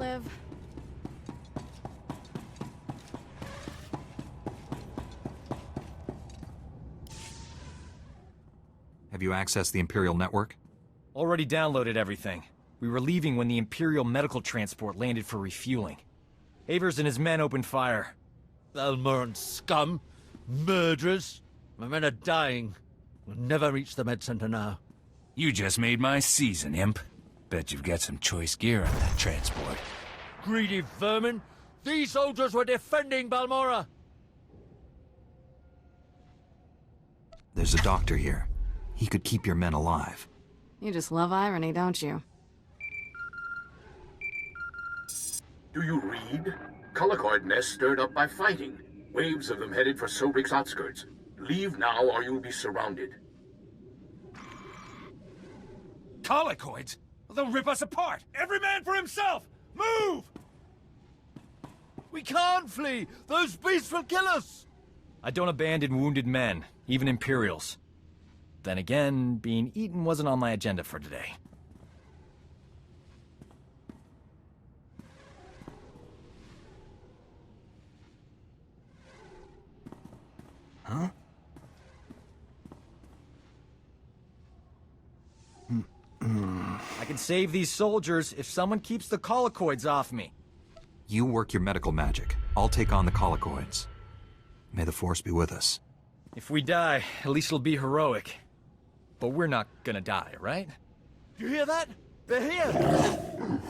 live. Have you accessed the Imperial network? Already downloaded everything. We were leaving when the Imperial medical transport landed for refueling. Avers and his men opened fire. Balmorran scum! Murderers! My men are dying. We'll never reach the med center now. You just made my season, imp. Bet you've got some choice gear on that transport. Greedy vermin! These soldiers were defending Balmorra! There's a doctor here. He could keep your men alive. You just love irony, don't you? Do you read? Colicoid nests stirred up by fighting. Waves of them headed for Sobrik's outskirts. Leave now or you'll be surrounded. Colicoids? They'll rip us apart! Every man for himself! Move! We can't flee! Those beasts will kill us! I don't abandon wounded men, even Imperials. Then again, being eaten wasn't on my agenda for today. Huh? I can save these soldiers if someone keeps the colicoids off me. You work your medical magic. I'll take on the colicoids. May the Force be with us. If we die, at least it'll be heroic. But we're not gonna die, right? You hear that? They're here!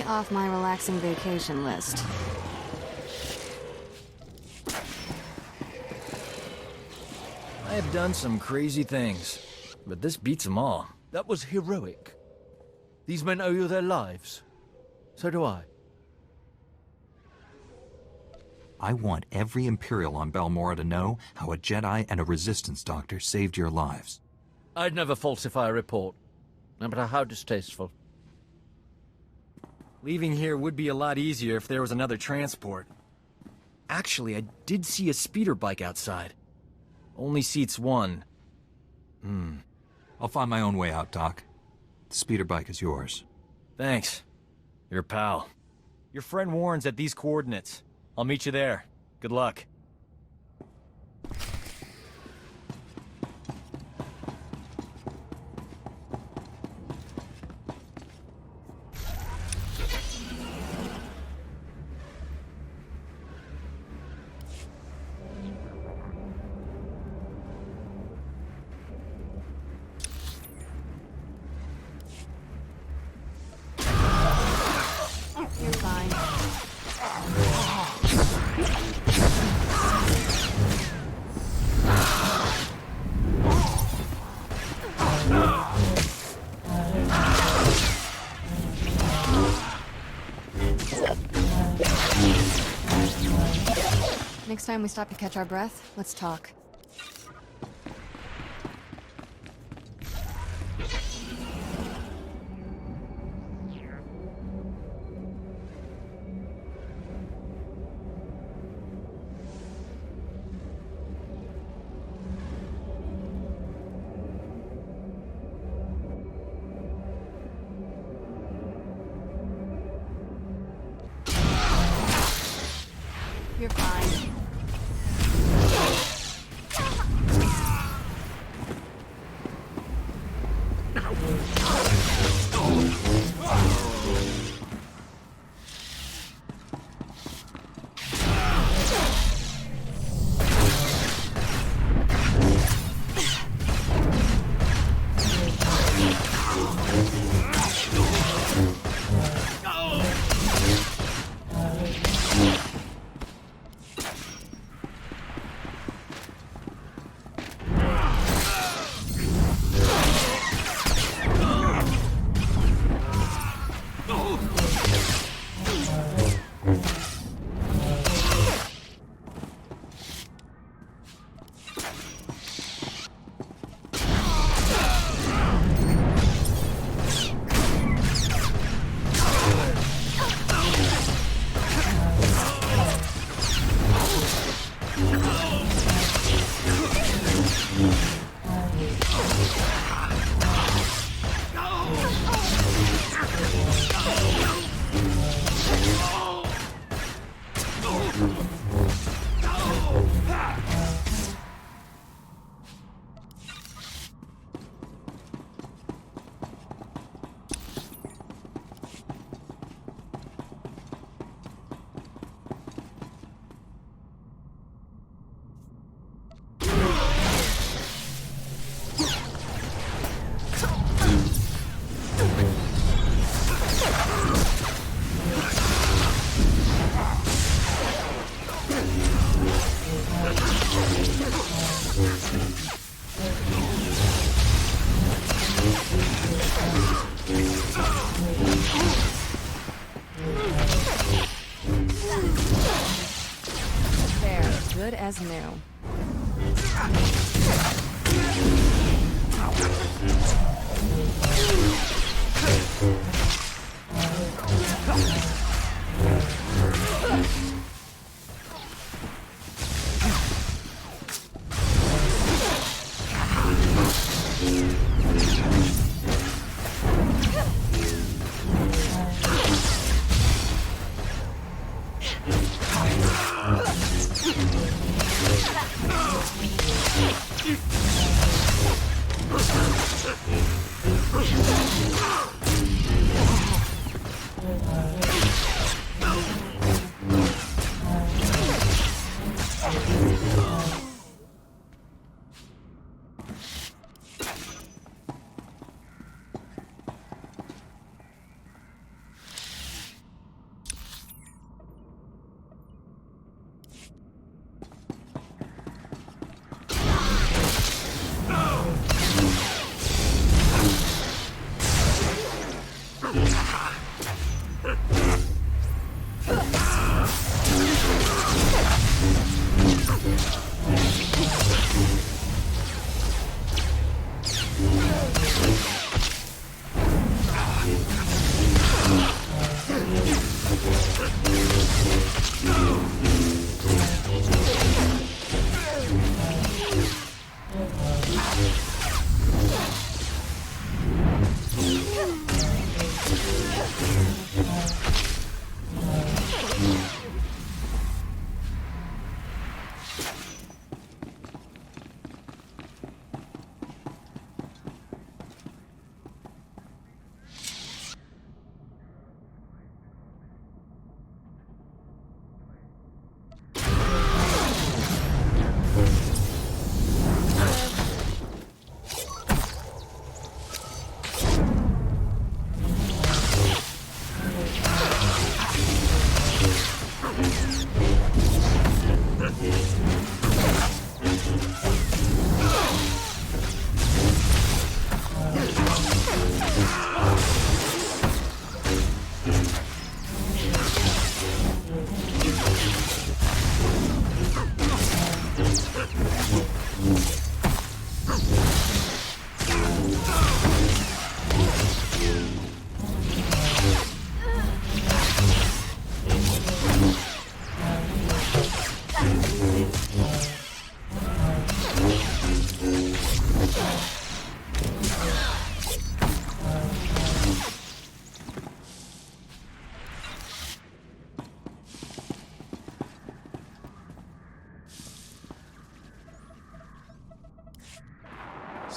Off my relaxing vacation list. I have done some crazy things, but this beats them all. That was heroic. These men owe you their lives. So do I. I want every Imperial on Balmorra to know how a Jedi and a Resistance doctor saved your lives. I'd never falsify a report, no matter how distasteful. Leaving here would be a lot easier if there was another transport. Actually, I did see a speeder bike outside. Only seats one. I'll find my own way out, Doc. The speeder bike is yours. Thanks. Your pal. Your friend Warren's at these coordinates. I'll meet you there. Good luck. You're fine. Next time we stop to catch our breath, let's talk. You're fine. good as new.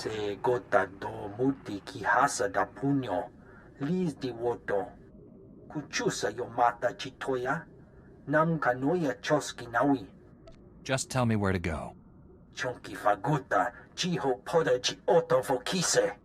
Se gota do muti ki hasa da punyo, lis di woto. Kuchusa yo mata chitoya, nam kanoya choski nawi. Just tell me where to go. Chonki faguta, chiho poda chi oto fokise.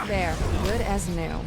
There, good as new.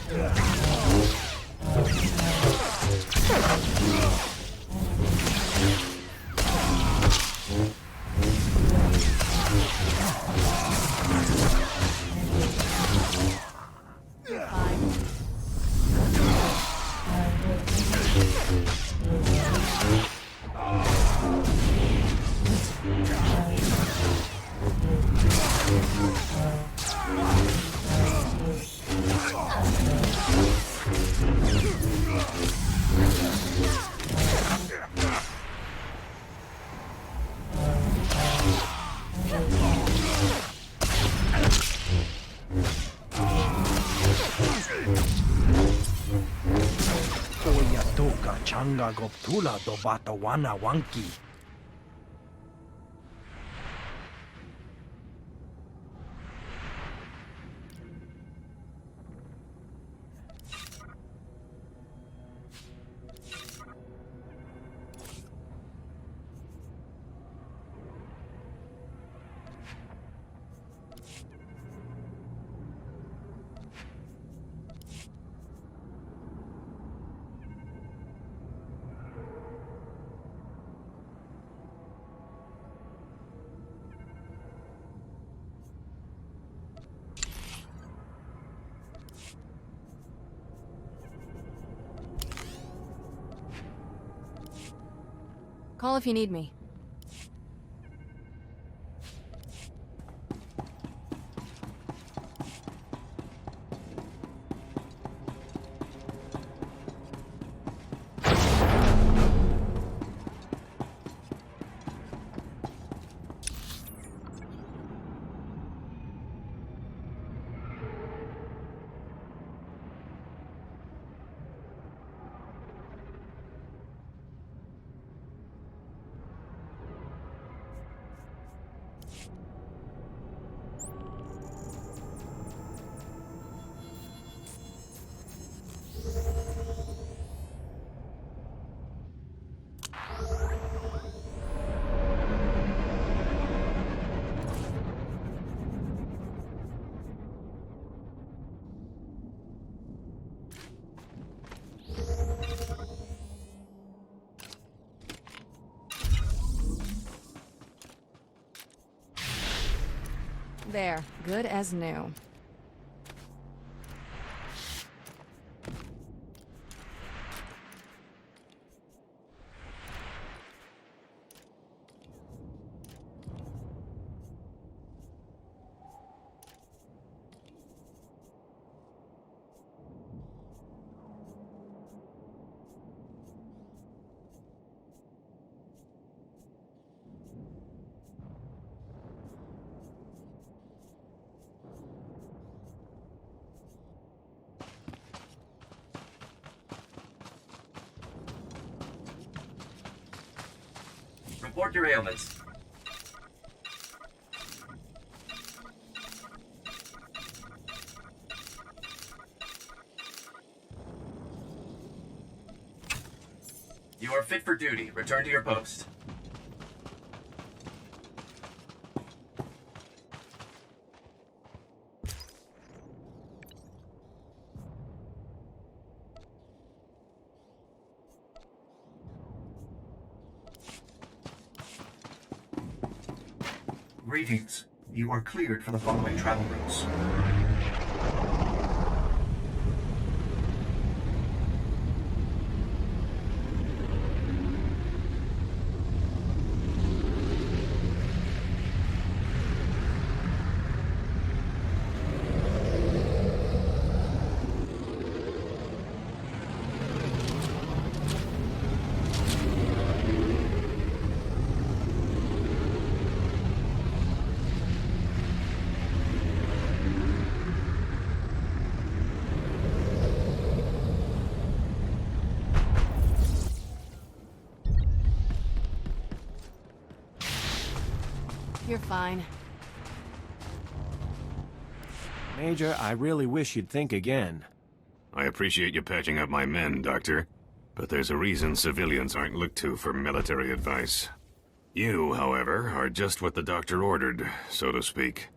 Oya toka changa goptula do batawana wanki. Call if you need me. There, good as new. Report your ailments. You are fit for duty. Return to your post. Greetings. You are cleared for the following travel routes. You're fine. Major, I really wish you'd think again. I appreciate you patching up my men, Doctor. But there's a reason civilians aren't looked to for military advice. You, however, are just what the Doctor ordered, so to speak.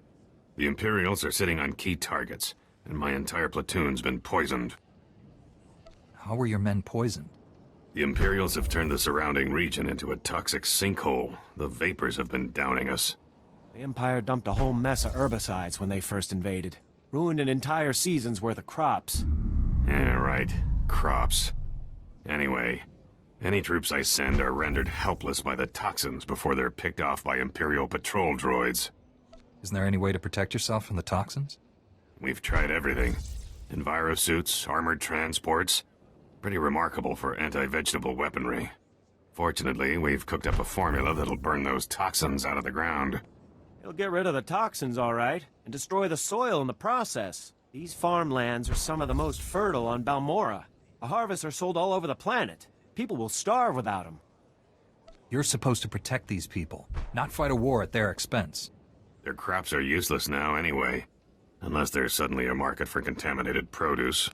The Imperials are sitting on key targets, and my entire platoon's been poisoned. How were your men poisoned? The Imperials have turned the surrounding region into a toxic sinkhole. The vapors have been downing us. The Empire dumped a whole mess of herbicides when they first invaded. Ruined an entire season's worth of crops. Yeah, right. Crops. Anyway, any troops I send are rendered helpless by the toxins before they're picked off by Imperial patrol droids. Isn't there any way to protect yourself from the toxins? We've tried everything. Envirosuits, armored transports. Pretty remarkable for anti-vegetable weaponry. Fortunately, we've cooked up a formula that'll burn those toxins out of the ground. It'll get rid of the toxins, all right, and destroy the soil in the process. These farmlands are some of the most fertile on Balmorra. The harvests are sold all over the planet. People will starve without them. You're supposed to protect these people, not fight a war at their expense. Their crops are useless now anyway. Unless there's suddenly a market for contaminated produce.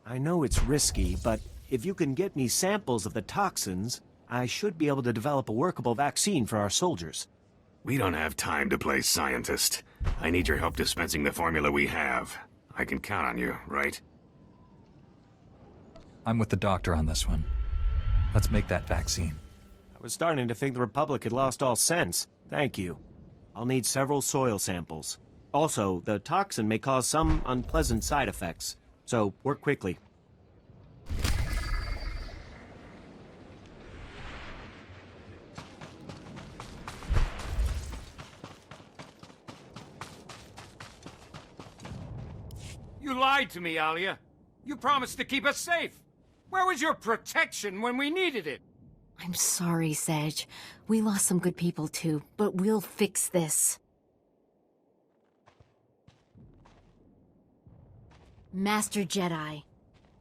I know it's risky, but if you can get me samples of the toxins, I should be able to develop a workable vaccine for our soldiers. We don't have time to play scientist. I need your help dispensing the formula we have. I can count on you, right? I'm with the doctor on this one. Let's make that vaccine. I was starting to think the Republic had lost all sense. Thank you. I'll need several soil samples. Also, the toxin may cause some unpleasant side effects, so work quickly. You lied to me, Alia. You promised to keep us safe. Where was your protection when we needed it? I'm sorry, Sedge. We lost some good people too, but we'll fix this. Master Jedi.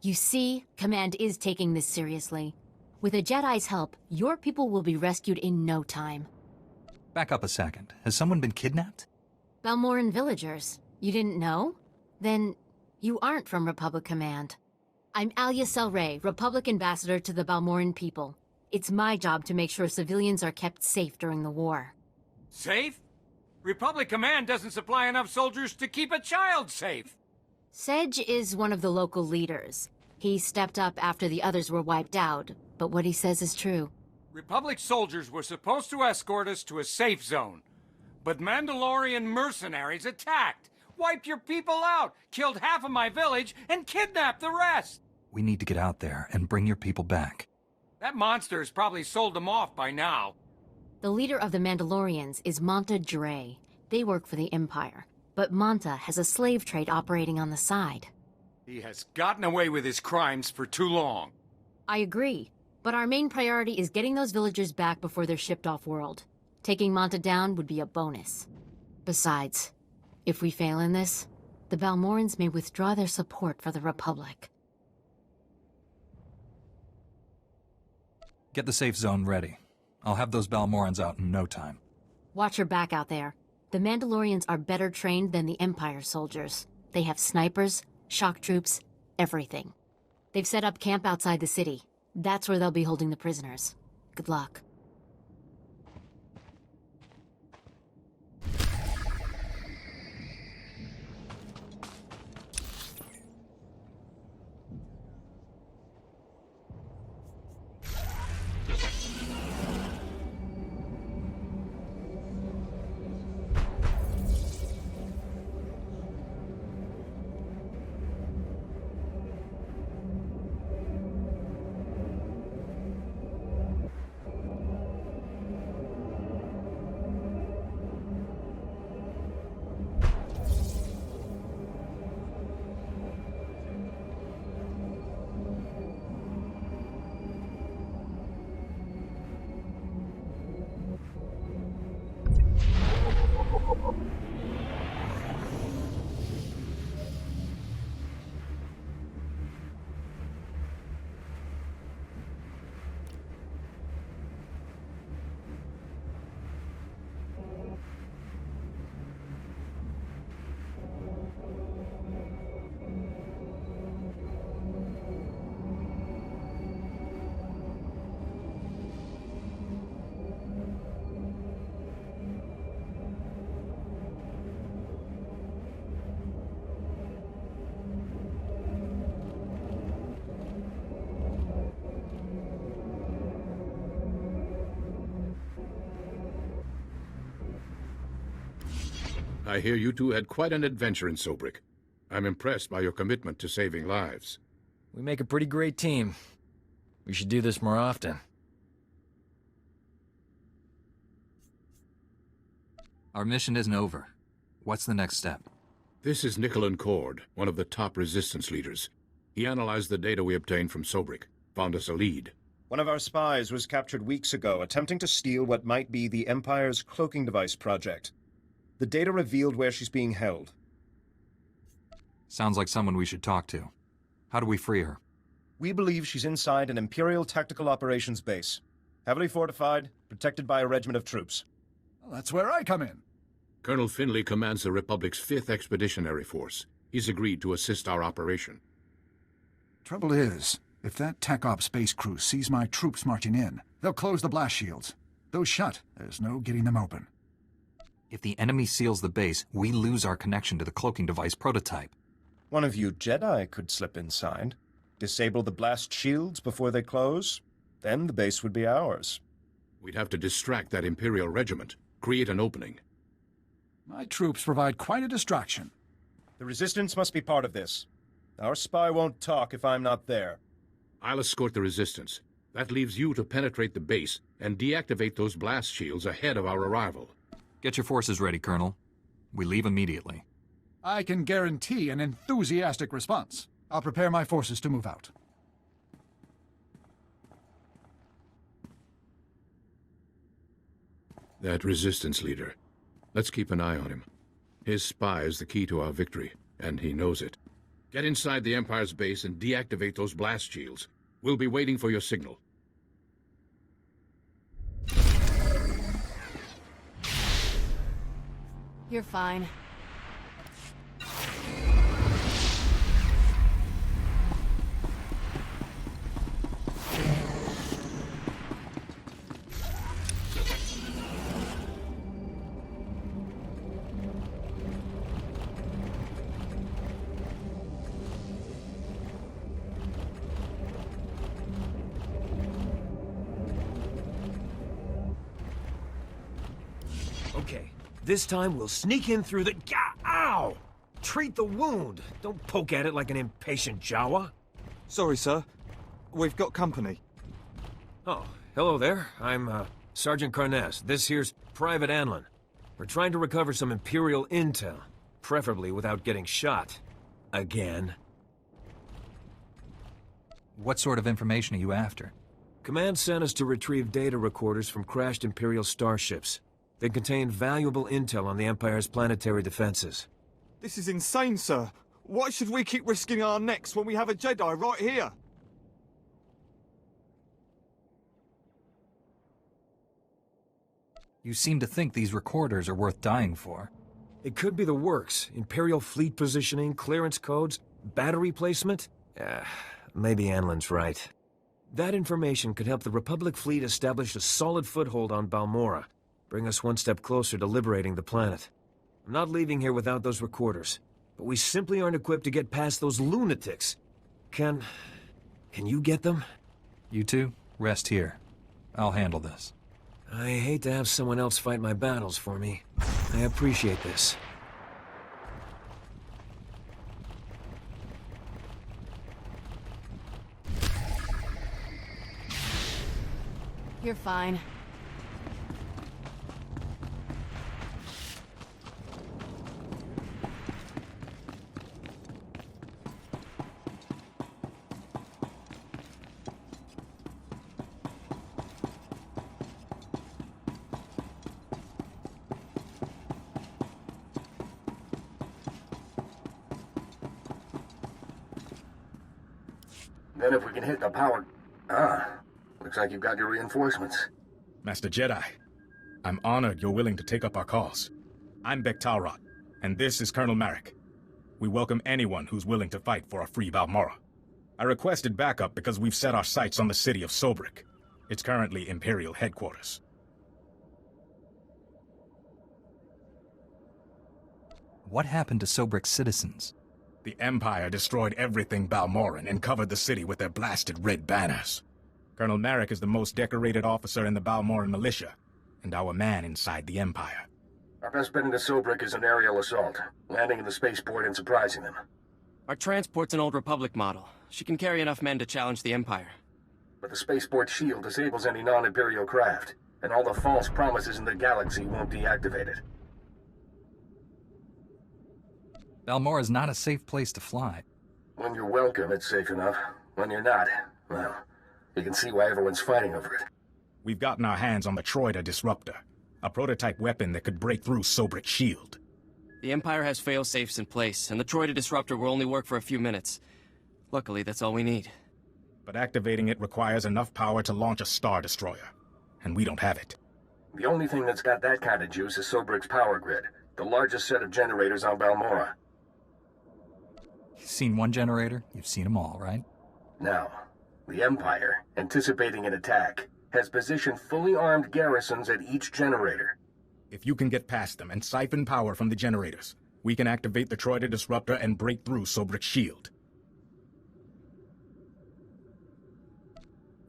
You see, Command is taking this seriously. With a Jedi's help, your people will be rescued in no time. Back up a second. Has someone been kidnapped? Balmorran villagers. You didn't know? Then you aren't from Republic Command. I'm Alia Selray, Republic Ambassador to the Balmorran people. It's my job to make sure civilians are kept safe during the war. Safe? Republic Command doesn't supply enough soldiers to keep a child safe. Sedge is one of the local leaders. He stepped up after the others were wiped out, but what he says is true. Republic soldiers were supposed to escort us to a safe zone. But Mandalorian mercenaries attacked, wiped your people out, killed half of my village, and kidnapped the rest. We need to get out there and bring your people back. That monster has probably sold them off by now. The leader of the Mandalorians is Manta Dre. They work for the Empire. But Manta has a slave trade operating on the side. He has gotten away with his crimes for too long. I agree, but our main priority is getting those villagers back before they're shipped off-world. Taking Manta down would be a bonus. Besides, if we fail in this, the Balmorrans may withdraw their support for the Republic. Get the safe zone ready. I'll have those Balmorrans out in no time. Watch your back out there. The Mandalorians are better trained than the Empire soldiers. They have snipers, shock troops, everything. They've set up camp outside the city. That's where they'll be holding the prisoners. Good luck. I hear you two had quite an adventure in Sobrik. I'm impressed by your commitment to saving lives. We make a pretty great team. We should do this more often. Our mission isn't over. What's the next step? This is Nicholan Cord, one of the top resistance leaders. He analyzed the data we obtained from Sobrik, found us a lead. One of our spies was captured weeks ago, attempting to steal what might be the Empire's cloaking device project. The data revealed where she's being held. Sounds like someone we should talk to. How do we free her? We believe she's inside an Imperial Tactical Operations base. Heavily fortified, protected by a regiment of troops. Well, that's where I come in. Colonel Finley commands the Republic's 5th Expeditionary Force. He's agreed to assist our operation. Trouble is, if that Tech Ops space crew sees my troops marching in, they'll close the blast shields. Those shut, there's no getting them open. If the enemy seals the base, we lose our connection to the cloaking device prototype. One of you Jedi could slip inside, disable the blast shields before they close, then the base would be ours. We'd have to distract that Imperial regiment, create an opening. My troops provide quite a distraction. The Resistance must be part of this. Our spy won't talk if I'm not there. I'll escort the Resistance. That leaves you to penetrate the base and deactivate those blast shields ahead of our arrival. Get your forces ready, Colonel. We leave immediately. I can guarantee an enthusiastic response. I'll prepare my forces to move out. That Resistance leader. Let's keep an eye on him. His spy is the key to our victory, and he knows it. Get inside the Empire's base and deactivate those blast shields. We'll be waiting for your signal. You're fine. Okay, this time we'll sneak in through the... Ow! Treat the wound. Don't poke at it like an impatient Jawa. Sorry, sir. We've got company. Oh, hello there. I'm, Sergeant Carnes. This here's Private Anlin. We're trying to recover some Imperial intel, preferably without getting shot. Again. What sort of information are you after? Command sent us to retrieve data recorders from crashed Imperial starships. They contain valuable intel on the Empire's planetary defenses. This is insane, sir. Why should we keep risking our necks when we have a Jedi right here? You seem to think these recorders are worth dying for. It could be the works. Imperial fleet positioning, clearance codes, battery placement. Maybe Anlin's right. That information could help the Republic fleet establish a solid foothold on Balmorra. Bring us one step closer to liberating the planet. I'm not leaving here without those recorders, but we simply aren't equipped to get past those lunatics. Can you get them? You two, rest here. I'll handle this. I hate to have someone else fight my battles for me. I appreciate this. You're fine. Then if we can hit the power... looks like you've got your reinforcements. Master Jedi, I'm honored you're willing to take up our cause. I'm Bektalrot, and this is Colonel Marek. We welcome anyone who's willing to fight for a free Balmorra. I requested backup because we've set our sights on the city of Sobrik. It's currently Imperial headquarters. What happened to Sobrik's citizens? The Empire destroyed everything Balmorran and covered the city with their blasted red banners. Colonel Marek is the most decorated officer in the Balmorran militia, and our man inside the Empire. Our best bet into Sobrik is an aerial assault, landing in the spaceport and surprising them. Our transport's an old Republic model. She can carry enough men to challenge the Empire. But the spaceport shield disables any non-Imperial craft, and all the false promises in the galaxy won't deactivate it. Balmorra is not a safe place to fly. When you're welcome, it's safe enough. When you're not, well, you can see why everyone's fighting over it. We've gotten our hands on the Troida Disruptor, a prototype weapon that could break through Sobrik's shield. The Empire has fail-safes in place, and the Troida Disruptor will only work for a few minutes. Luckily, that's all we need. But activating it requires enough power to launch a Star Destroyer, and we don't have it. The only thing that's got that kind of juice is Sobrik's power grid, the largest set of generators on Balmorra. You've seen one generator, you've seen them all, right? Now, the Empire, anticipating an attack, has positioned fully armed garrisons at each generator. If you can get past them and siphon power from the generators, we can activate the Troida Disruptor and break through Sobrik's shield.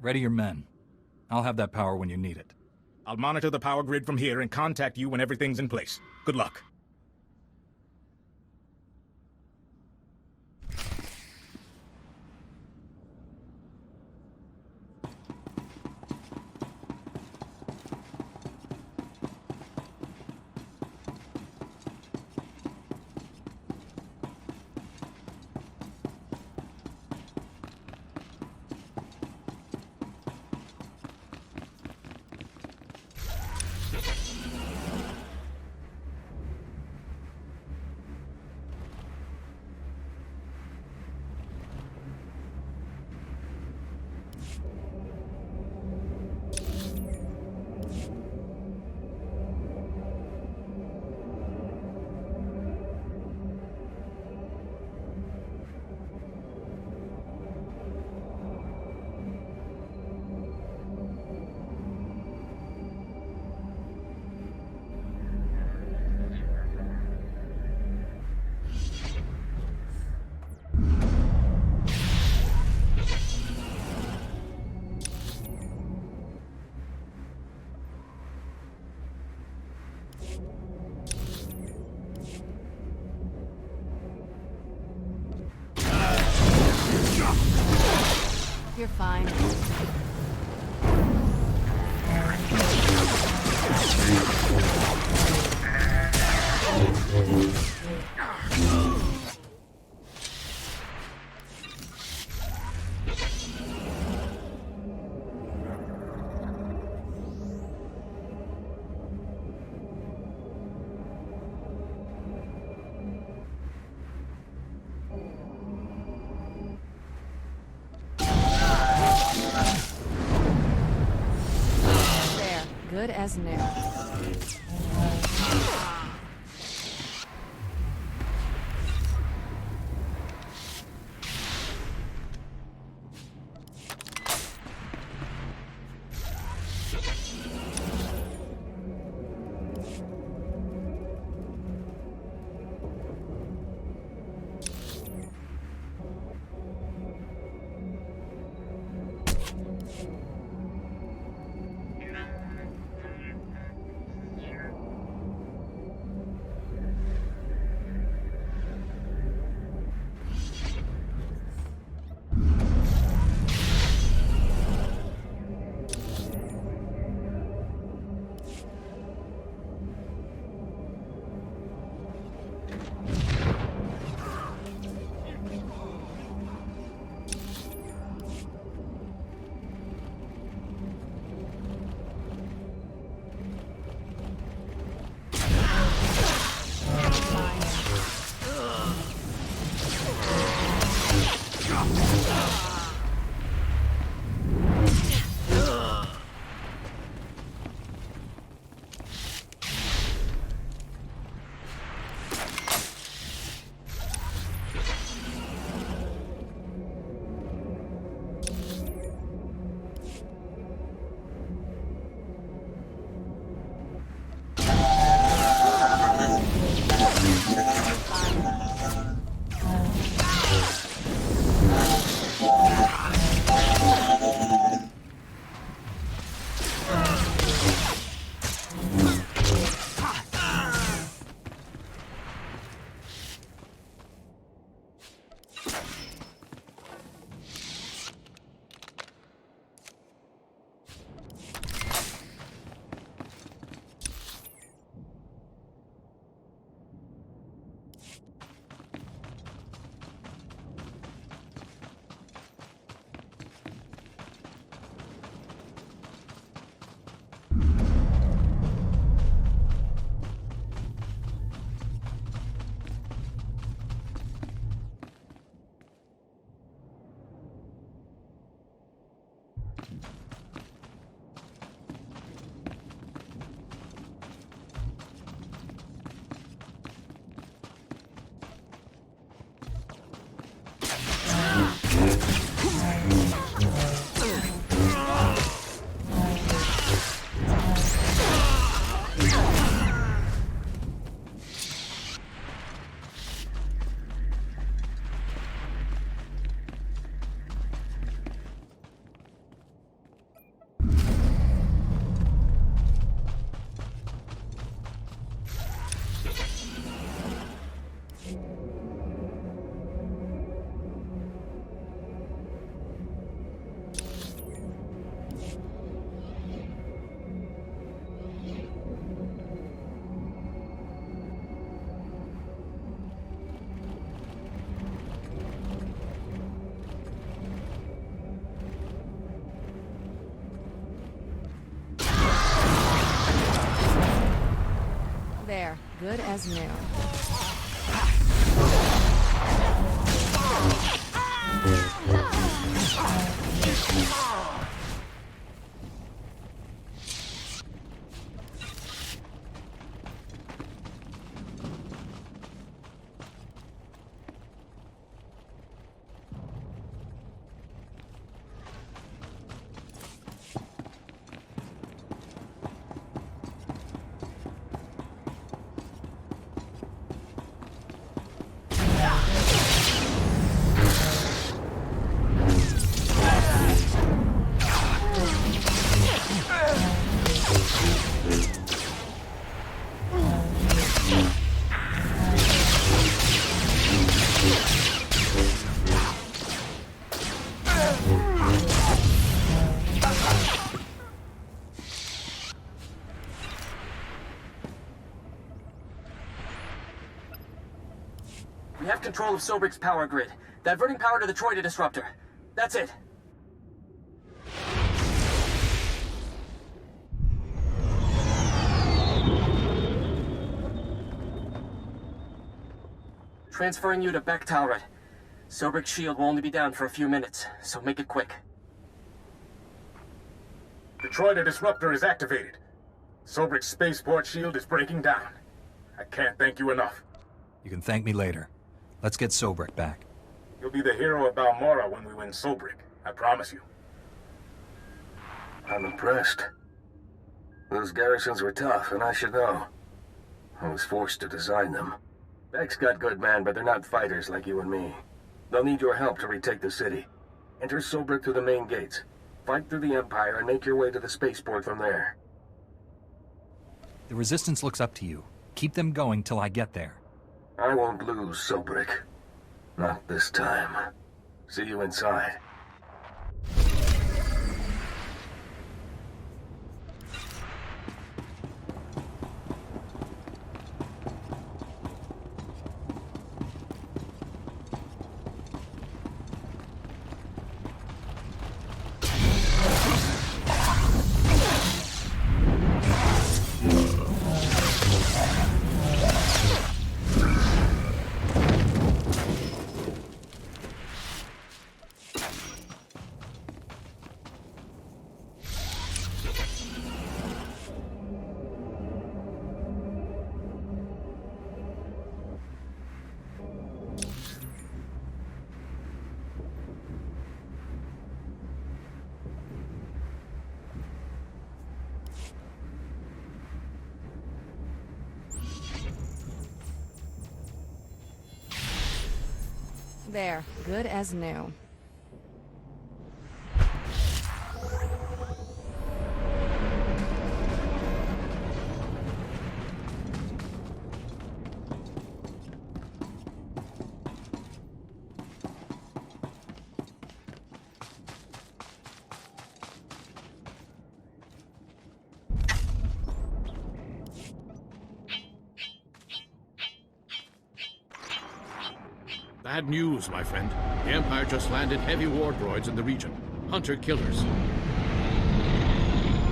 Ready your men. I'll have that power when you need it. I'll monitor the power grid from here and contact you when everything's in place. Good luck. You're fine. Good as new. good as new. We have control of Sobrik's power grid, diverting power to the Troida disruptor. That's it. Transferring you to Bek-Talrot. Sobrik's shield will only be down for a few minutes, so make it quick. The Troida disruptor is activated. Sobrik's spaceport shield is breaking down. I can't thank you enough. You can thank me later. Let's get Sobrik back. You'll be the hero of Balmorra when we win Sobrik. I promise you. I'm impressed. Those garrisons were tough, and I should know. I was forced to design them. Bek's got good men, but they're not fighters like you and me. They'll need your help to retake the city. Enter Sobrik through the main gates. Fight through the Empire and make your way to the spaceport from there. The Resistance looks up to you. Keep them going till I get there. I won't lose, Sobrik. Not this time. See you inside. There, good as new. Bad news, my friend. The Empire just landed heavy war droids in the region. Hunter-killers.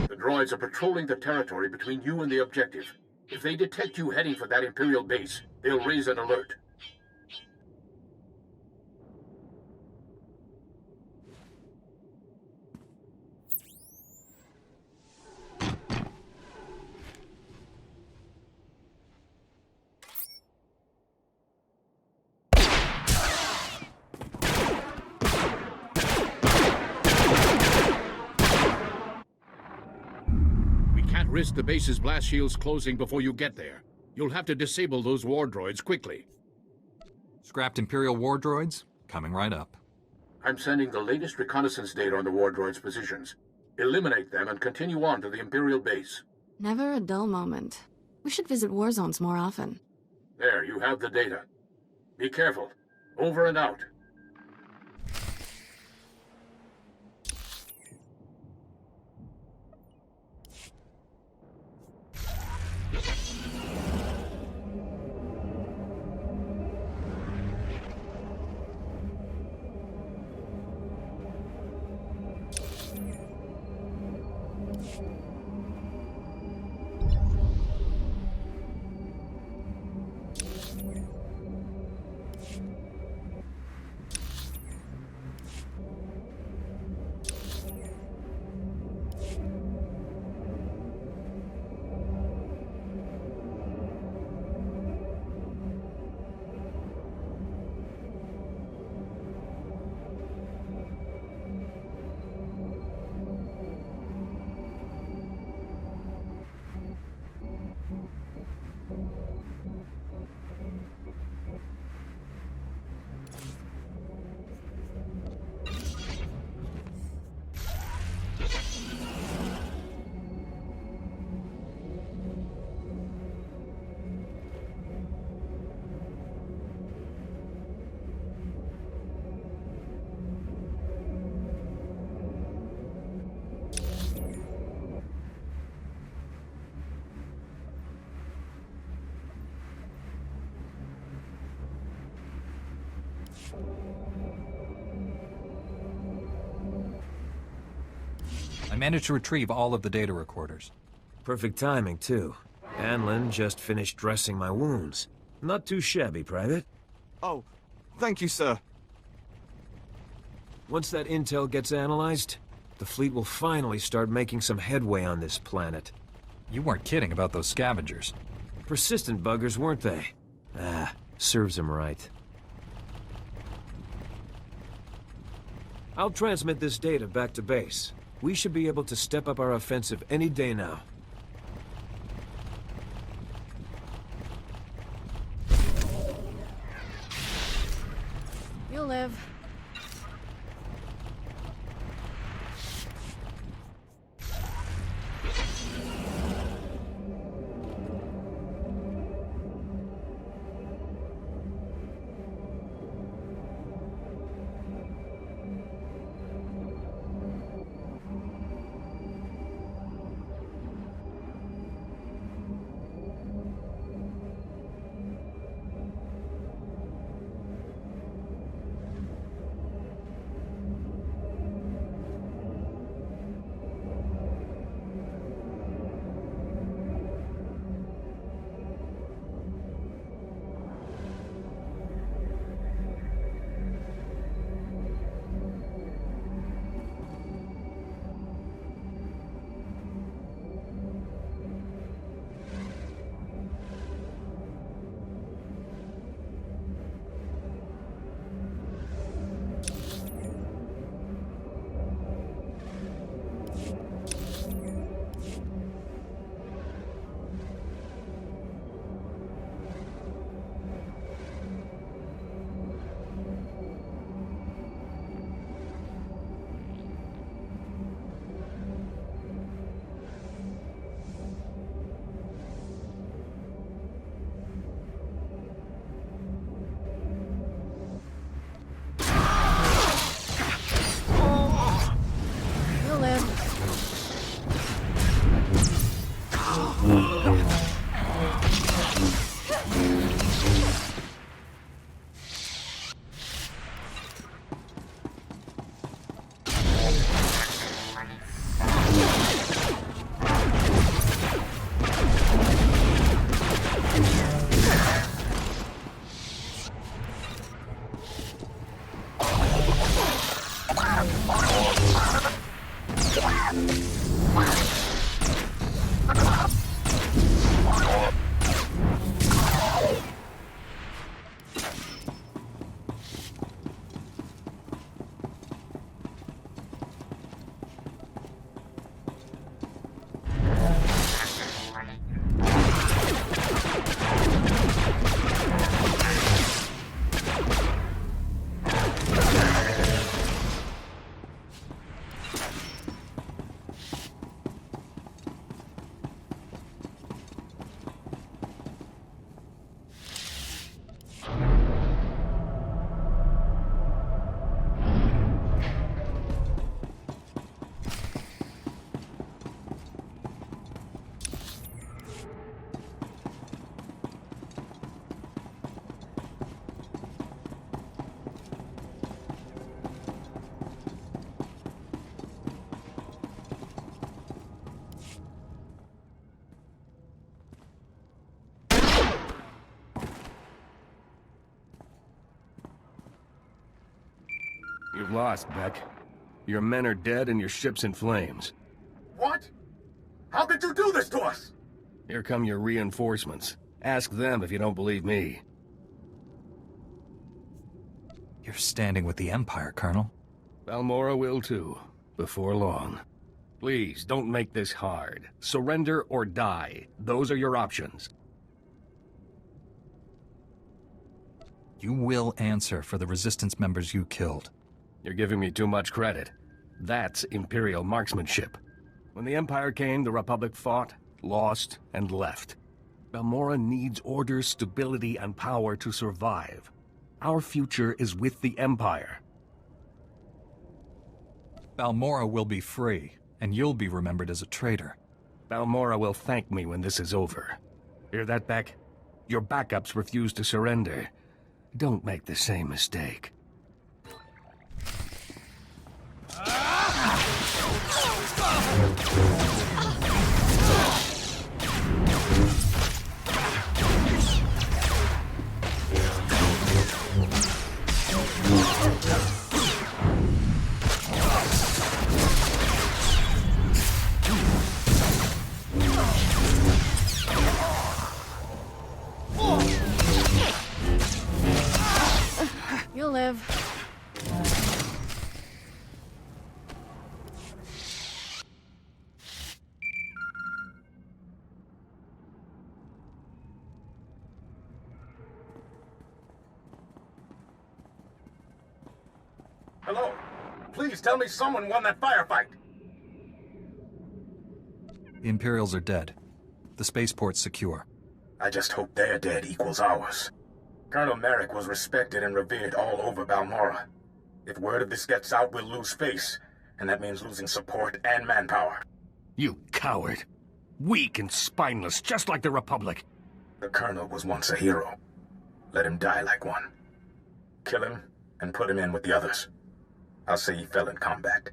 The droids are patrolling the territory between you and the objective. If they detect you heading for that Imperial base, they'll raise an alert. Risk the base's blast shields closing before you get there. You'll have to disable those war droids quickly. Scrapped Imperial war droids? Coming right up. I'm sending the latest reconnaissance data on the war droids' positions. Eliminate them and continue on to the Imperial base. Never a dull moment. We should visit war zones more often. There, you have the data. Be careful. Over and out. I managed to retrieve all of the data recorders. Perfect timing, too. Anlin just finished dressing my wounds. Not too shabby, Private. Oh, thank you, sir. Once that intel gets analyzed, the fleet will finally start making some headway on this planet. You weren't kidding about those scavengers. Persistent buggers, weren't they? Serves them right. I'll transmit this data back to base. We should be able to step up our offensive any day now. You'll live. You've lost, Beck. Your men are dead and your ship's in flames. What? How could you do this to us? Here come your reinforcements. Ask them if you don't believe me. You're standing with the Empire, Colonel. Balmorra will too, before long. Please, don't make this hard. Surrender or die. Those are your options. You will answer for the Resistance members you killed. You're giving me too much credit. That's Imperial marksmanship. When the Empire came, the Republic fought, lost, and left. Balmorra needs order, stability, and power to survive. Our future is with the Empire. Balmorra will be free, and you'll be remembered as a traitor. Balmorra will thank me when this is over. Hear that, Beck? Your backups refuse to surrender. Don't make the same mistake. Hello? Please tell me someone won that firefight. The Imperials are dead. The spaceport's secure. I just hope their dead equals ours. Colonel Merrick was respected and revered all over Balmorra. If word of this gets out, we'll lose face, and that means losing support and manpower. You coward. Weak and spineless, just like the Republic. The Colonel was once a hero. Let him die like one. Kill him, and put him in with the others. I'll say he fell in combat.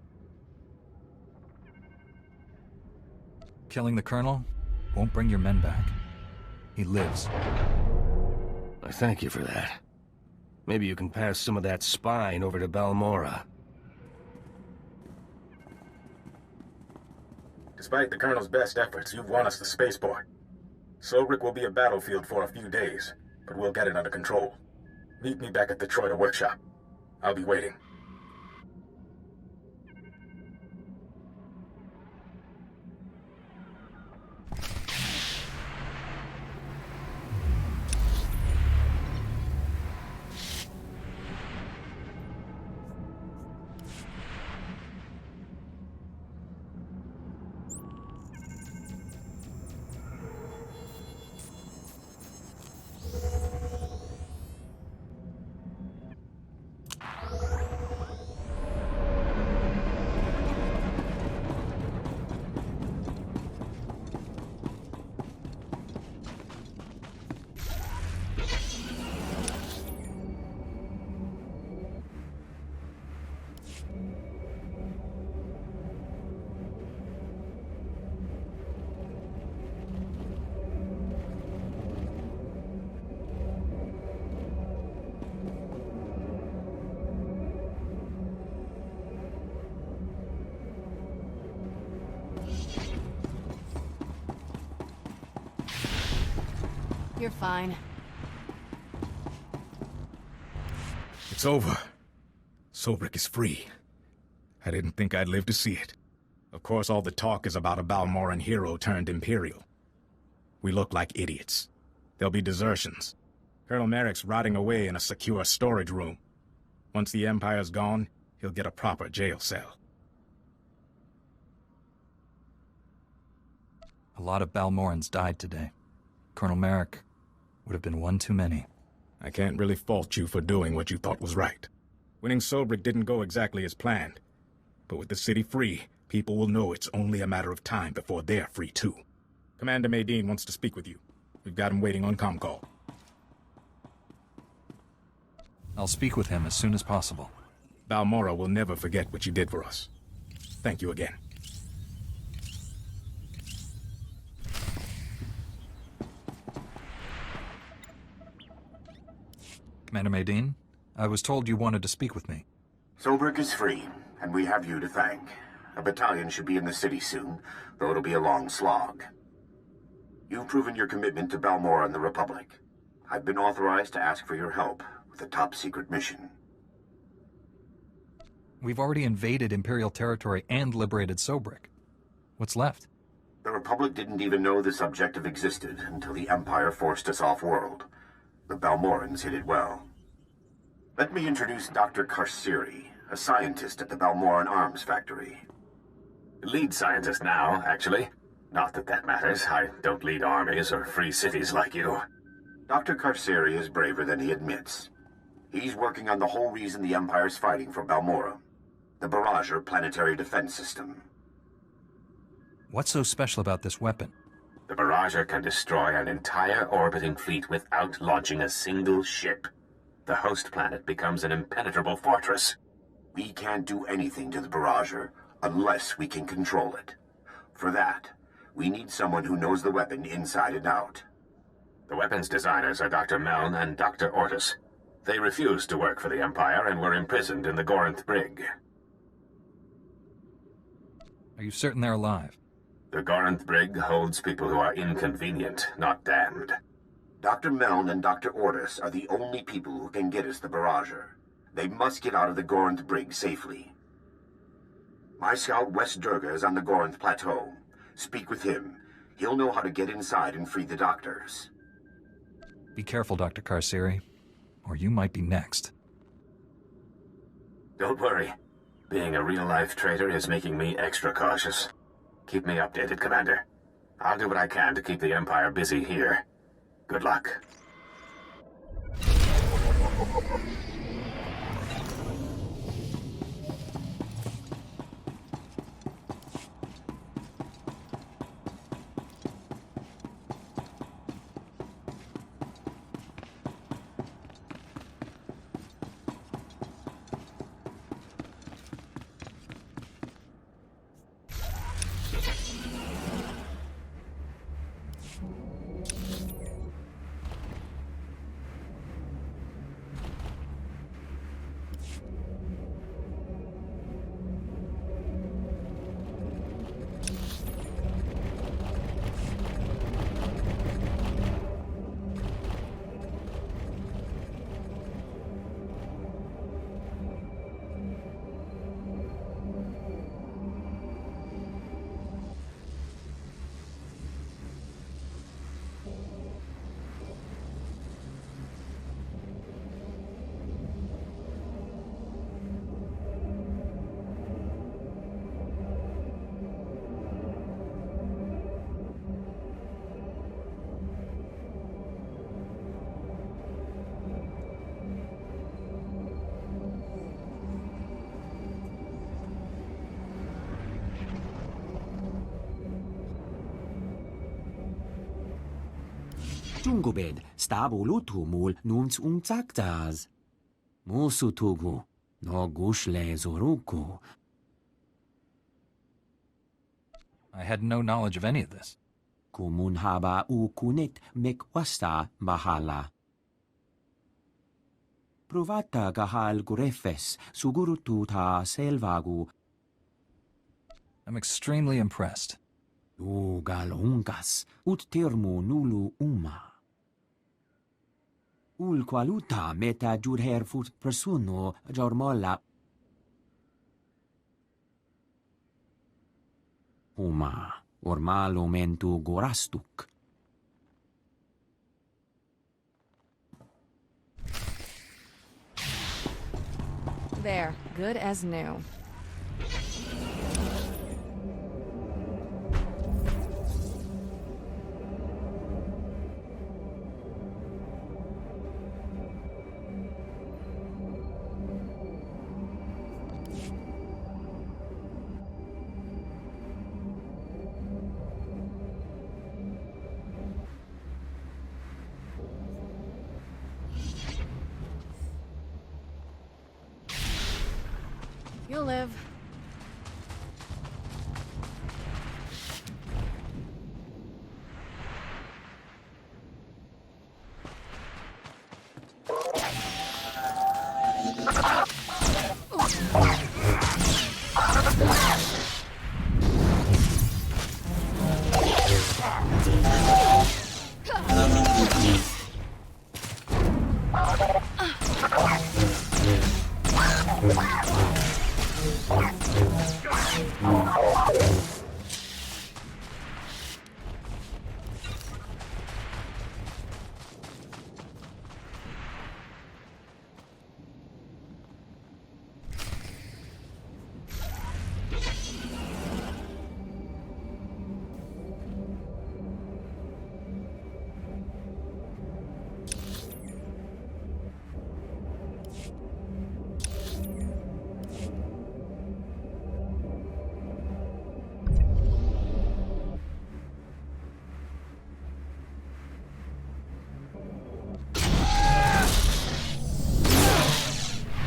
Killing the Colonel won't bring your men back. He lives. I thank you for that. Maybe you can pass some of that spine over to Balmorra. Despite the Colonel's best efforts, you've won us the spaceport. Sobrik will be a battlefield for a few days, but we'll get it under control. Meet me back at the Troida workshop. I'll be waiting. You're fine. It's over. Sobrik is free. I didn't think I'd live to see it. Of course, all the talk is about a Balmorran hero turned Imperial. We look like idiots. There'll be desertions. Colonel Merrick's rotting away in a secure storage room. Once the Empire's gone, he'll get a proper jail cell. A lot of Balmorrans died today. Colonel Merrick would have been one too many. I can't really fault you for doing what you thought was right. Winning Sobrik didn't go exactly as planned. But with the city free, people will know it's only a matter of time before they're free too. Commander Maydeen wants to speak with you. We've got him waiting on ComCall. I'll speak with him as soon as possible. Balmorra will never forget what you did for us. Thank you again. Commander Maydeen, I was told you wanted to speak with me. Sobrik is free, and we have you to thank. A battalion should be in the city soon, though it'll be a long slog. You've proven your commitment to Balmorra and the Republic. I've been authorized to ask for your help with a top-secret mission. We've already invaded Imperial territory and liberated Sobrik. What's left? The Republic didn't even know this objective existed until the Empire forced us off-world. The Balmorrans hid it well. Let me introduce Dr. Karsiri, a scientist at the Balmorran Arms Factory. Lead scientist now, actually. Not that that matters. I don't lead armies or free cities like you. Dr. Karsiri is braver than he admits. He's working on the whole reason the Empire's fighting for Balmorra, the Barrager planetary defense system. What's so special about this weapon? The Barrager can destroy an entire orbiting fleet without launching a single ship. The host planet becomes an impenetrable fortress. We can't do anything to the Barrager unless we can control it. For that, we need someone who knows the weapon inside and out. The weapons designers are Dr. Meln and Dr. Ortis. They refused to work for the Empire and were imprisoned in the Gorinth Brig. Are you certain they're alive? The Gorinth Brig holds people who are inconvenient, not damned. Dr. Meln and Dr. Ortis are the only people who can get us the Barrager. They must get out of the Gorinth Brig safely. My scout West Durga is on the Gorinth Plateau. Speak with him. He'll know how to get inside and free the doctors. Be careful, Dr. Karsiri, or you might be next. Don't worry. Being a real-life traitor is making me extra cautious. Keep me updated, Commander. I'll do what I can to keep the Empire busy here. Good luck. Jungobed, stabo lutumul nuns unzactaz. Musutugu, no gushle zoruku. I had no knowledge of any of this. Kumun haba ukunet mekwasta bahala. Provata gahal gurefes sugurututa selvagu. I'm extremely impressed. Galungas ut termu nulu uma. Ul qualuta meta jurher fut persuno jormolla. Uma ormalo mentu gorastuk. There, good as new. You'll live.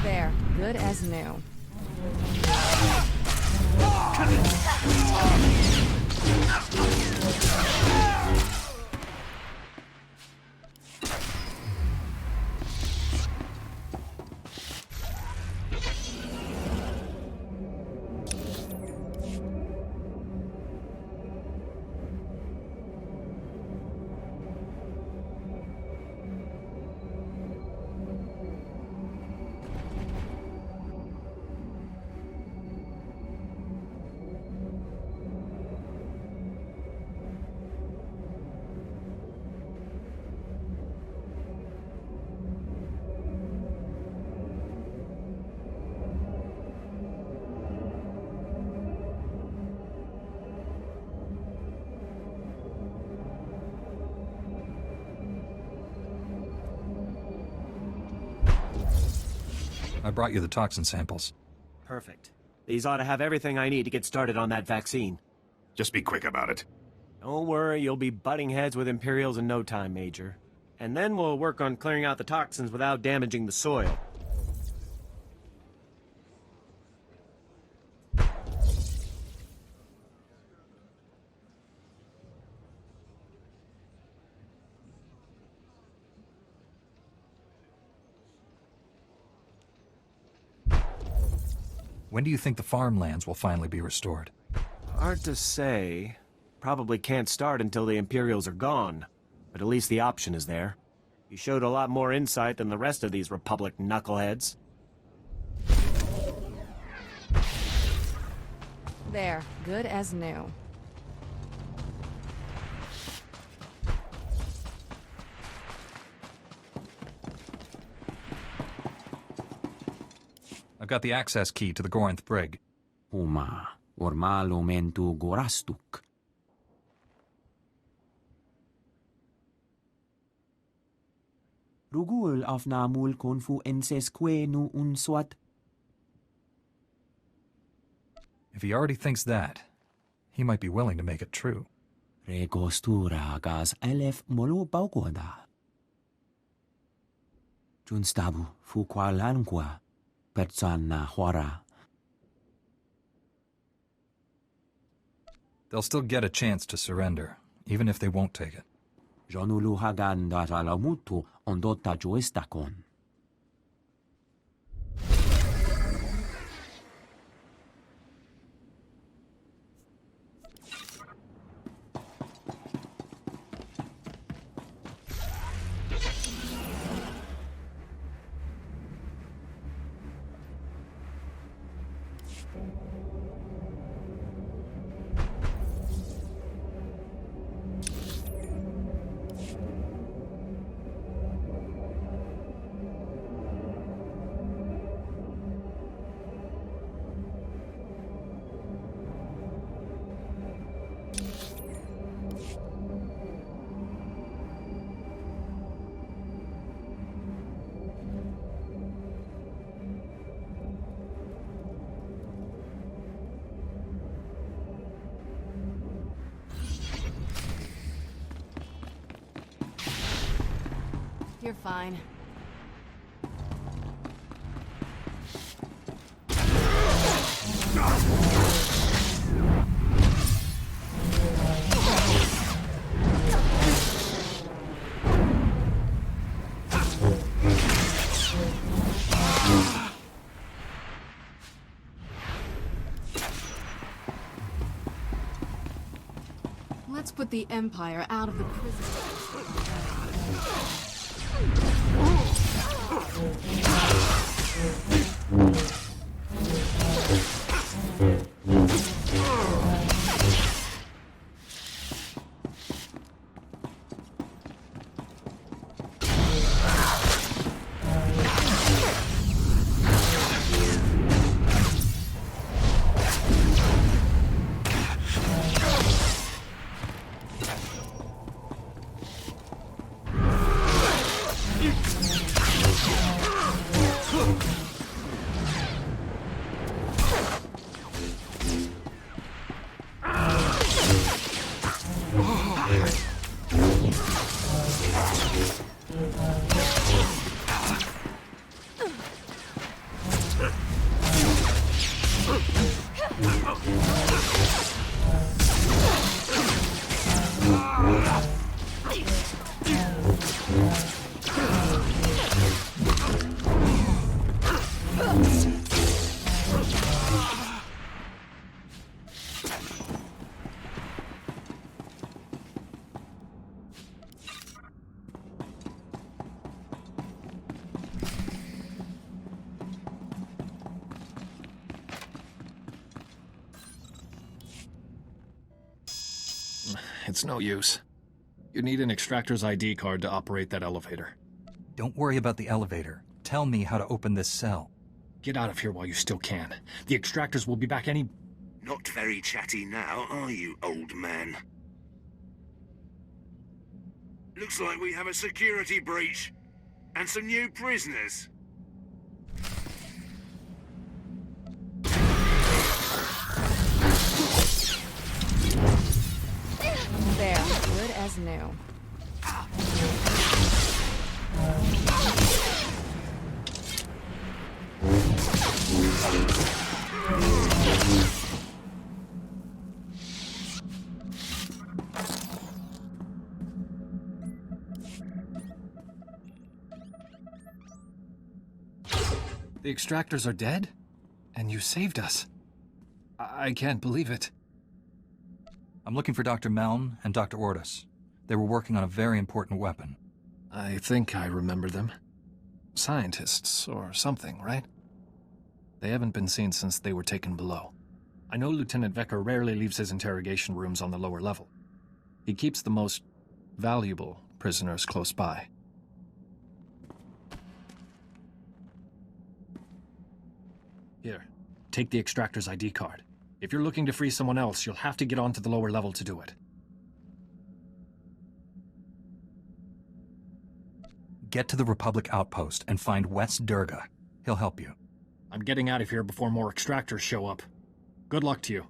There, good as new. I brought you the toxin samples. Perfect. These ought to have everything I need to get started on that vaccine. Just be quick about it. Don't worry, you'll be butting heads with Imperials in no time, Major. And then we'll work on clearing out the toxins without damaging the soil. When do you think the farmlands will finally be restored? Hard to say. Probably can't start until the Imperials are gone. But at least the option is there. You showed a lot more insight than the rest of these Republic knuckleheads. There, good as new. I've got the access key to the Gorinth brig. Puma, ormalo mentu gorastuk. Rugul afnamul konfu ensesque nu unswat. If he already thinks that, he might be willing to make it true. Regostura gas elef molu paukoda. Junstabu fuqualanqua. Persana huara. They'll still get a chance to surrender, even if they won't take it. Jonulu hagan datalamutu ondota joestakon. You're fine. Let's put the Empire out of the prison. It's no use. You need an extractor's ID card to operate that elevator. Don't worry about the elevator. Tell me how to open this cell. Get out of here while you still can. The extractors will be back any... Not very chatty now, are you, old man? Looks like we have a security breach. And some new prisoners. new. The extractors are dead? And you saved us. I can't believe it. I'm looking for Dr. Meln and Dr. Ordis. They were working on a very important weapon. I think I remember them. Scientists or something, right? They haven't been seen since they were taken below. I know Lieutenant Vecker rarely leaves his interrogation rooms on the lower level. He keeps the most valuable prisoners close by. Here, take the extractor's ID card. If you're looking to free someone else, you'll have to get onto the lower level to do it. Get to the Republic outpost and find West Durga. He'll help you. I'm getting out of here before more extractors show up. Good luck to you.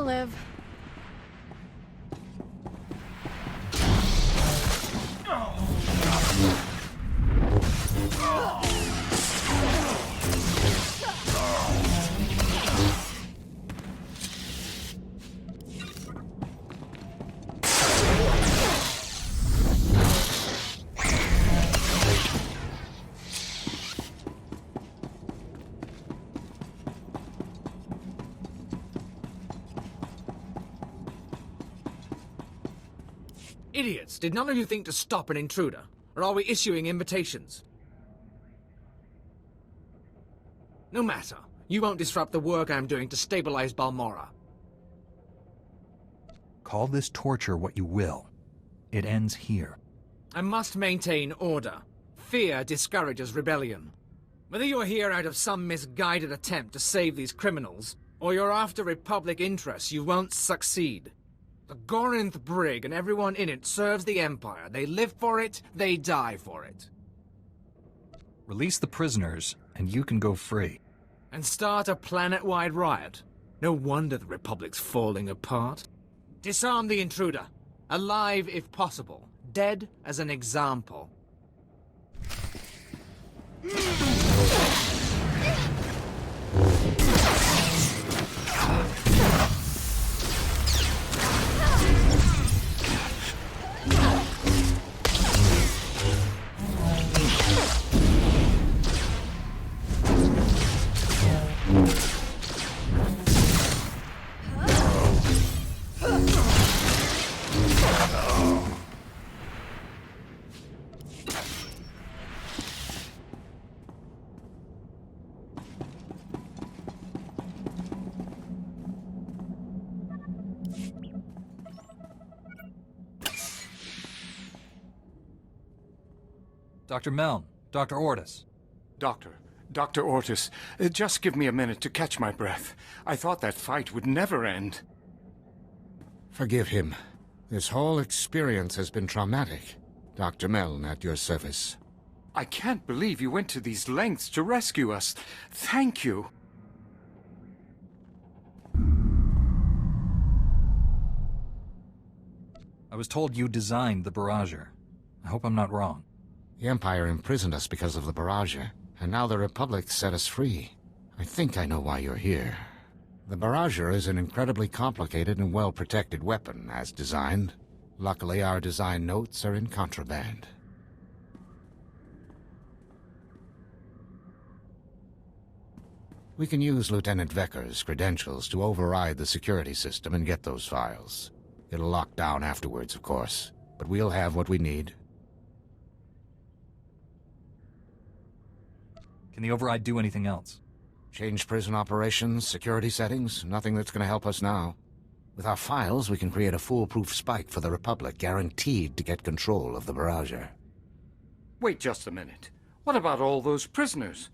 to live. Idiots! Did none of you think to stop an intruder? Or are we issuing invitations? No matter. You won't disrupt the work I'm doing to stabilize Balmorra. Call this torture what you will. It ends here. I must maintain order. Fear discourages rebellion. Whether you're here out of some misguided attempt to save these criminals, or you're after Republic interests, you won't succeed. The Gorinth Brig and everyone in it serves the Empire. They live for it, they die for it. Release the prisoners, and you can go free. And start a planet-wide riot? No wonder the Republic's falling apart. Disarm the intruder. Alive if possible. Dead as an example. Dr. Meln, Dr. Ortis. Dr. Ortis, just give me a minute to catch my breath. I thought that fight would never end. Forgive him. This whole experience has been traumatic. Dr. Meln at your service. I can't believe you went to these lengths to rescue us. Thank you. I was told you designed the Barrager. I hope I'm not wrong. The Empire imprisoned us because of the Barrager, and now the Republic set us free. I think I know why you're here. The Barrager is an incredibly complicated and well-protected weapon, as designed. Luckily, our design notes are in contraband. We can use Lieutenant Vecker's credentials to override the security system and get those files. It'll lock down afterwards, of course, but we'll have what we need. Can the override do anything else? Change prison operations, security settings, nothing that's going to help us now. With our files, we can create a foolproof spike for the Republic, guaranteed to get control of the Barrager. Wait just a minute. What about all those prisoners?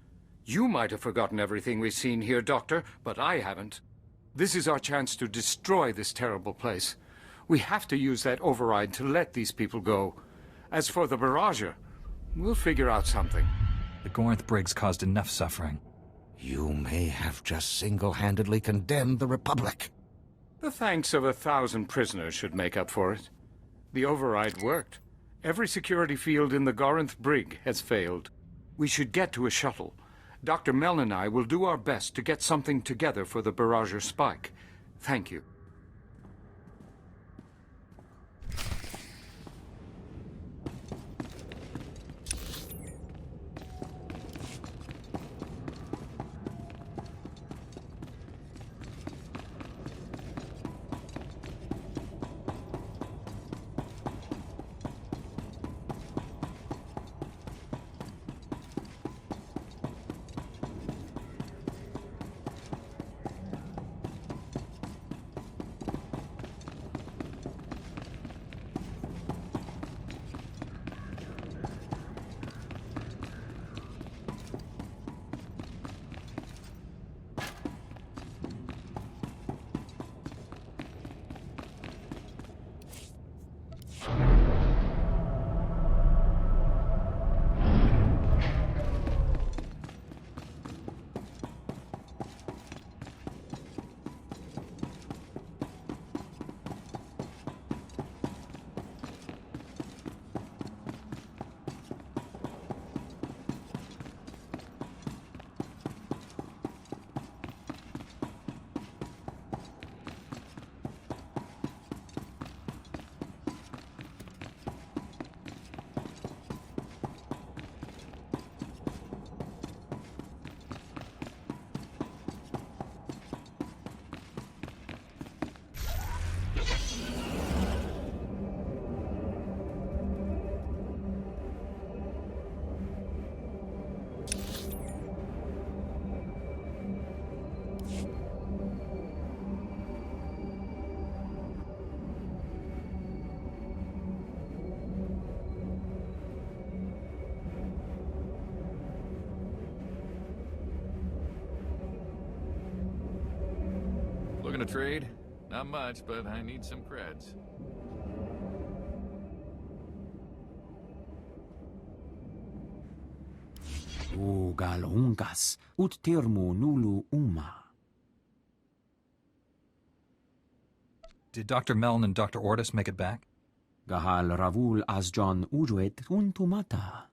You might have forgotten everything we've seen here, Doctor, but I haven't. This is our chance to destroy this terrible place. We have to use that override to let these people go. As for the Barrager, we'll figure out something. The Gorinth Briggs caused enough suffering. You may have just single-handedly condemned the Republic. The thanks of 1,000 prisoners should make up for it. The override worked. Every security field in the Gorinth Brig has failed. We should get to a shuttle. Dr. Meln and I will do our best to get something together for the Barrager spike. Thank you. gonna trade? Not much, but I need some creds. Ugal ungas, ut termo nulu uma. Did Dr. Meln and Dr. Ordis make it back? Gahal ravul asjon ujuet untumata.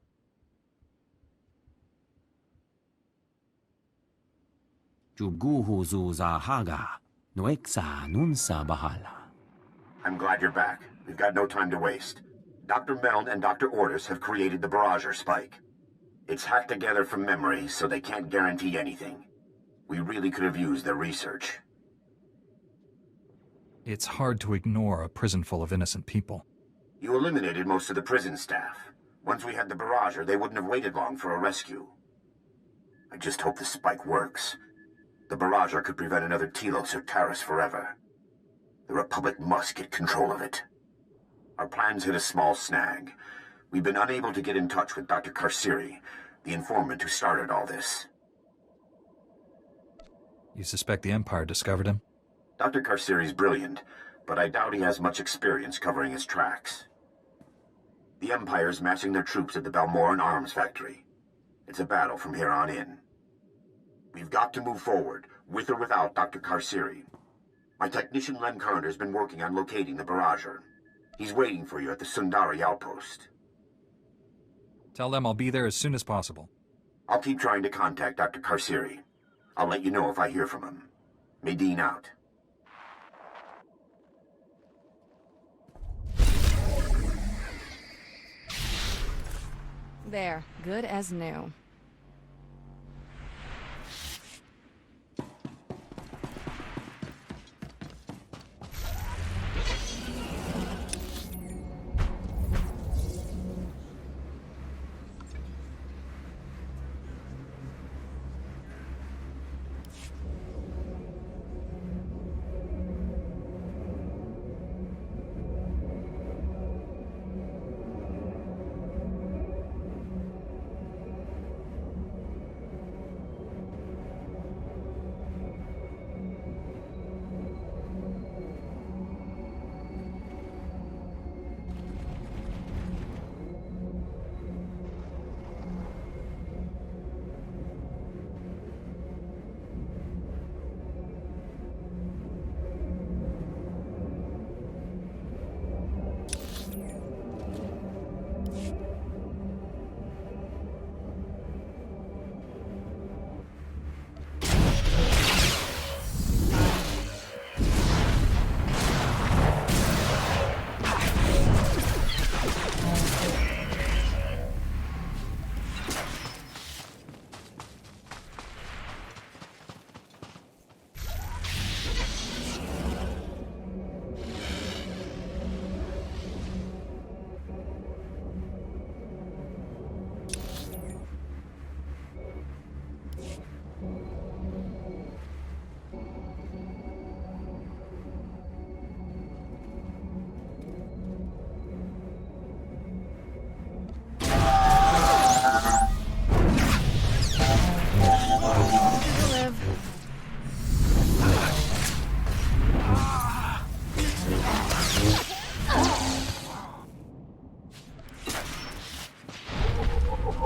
Jubguhu zuza haga, noexa nunsa bahala. I'm glad you're back. We've got no time to waste. Dr. Meln and Dr. Ordis have created the Barrager spike. It's hacked together from memory, so they can't guarantee anything. We really could have used their research. It's hard to ignore a prison full of innocent people. You eliminated most of the prison staff. Once we had the Barrager, they wouldn't have waited long for a rescue. I just hope the spike works. The Barrager could prevent another Telos or Taris forever. The Republic must get control of it. Our plans hit a small snag. We've been unable to get in touch with Dr. Karsiri, the informant who started all this. You suspect the Empire discovered him? Dr. Karsiri's brilliant, but I doubt he has much experience covering his tracks. The Empire's massing their troops at the Balmorran arms factory. It's a battle from here on in. We've got to move forward, with or without Dr. Karsiri. My technician Len Carter's been working on locating the Barrager. He's waiting for you at the Sundari outpost. Tell them I'll be there as soon as possible. I'll keep trying to contact Dr. Karsiri. I'll let you know if I hear from him. Medine out. There, good as new.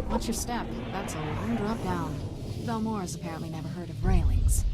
Watch your step. That's a long drop down. Balmorra's apparently never heard of railings.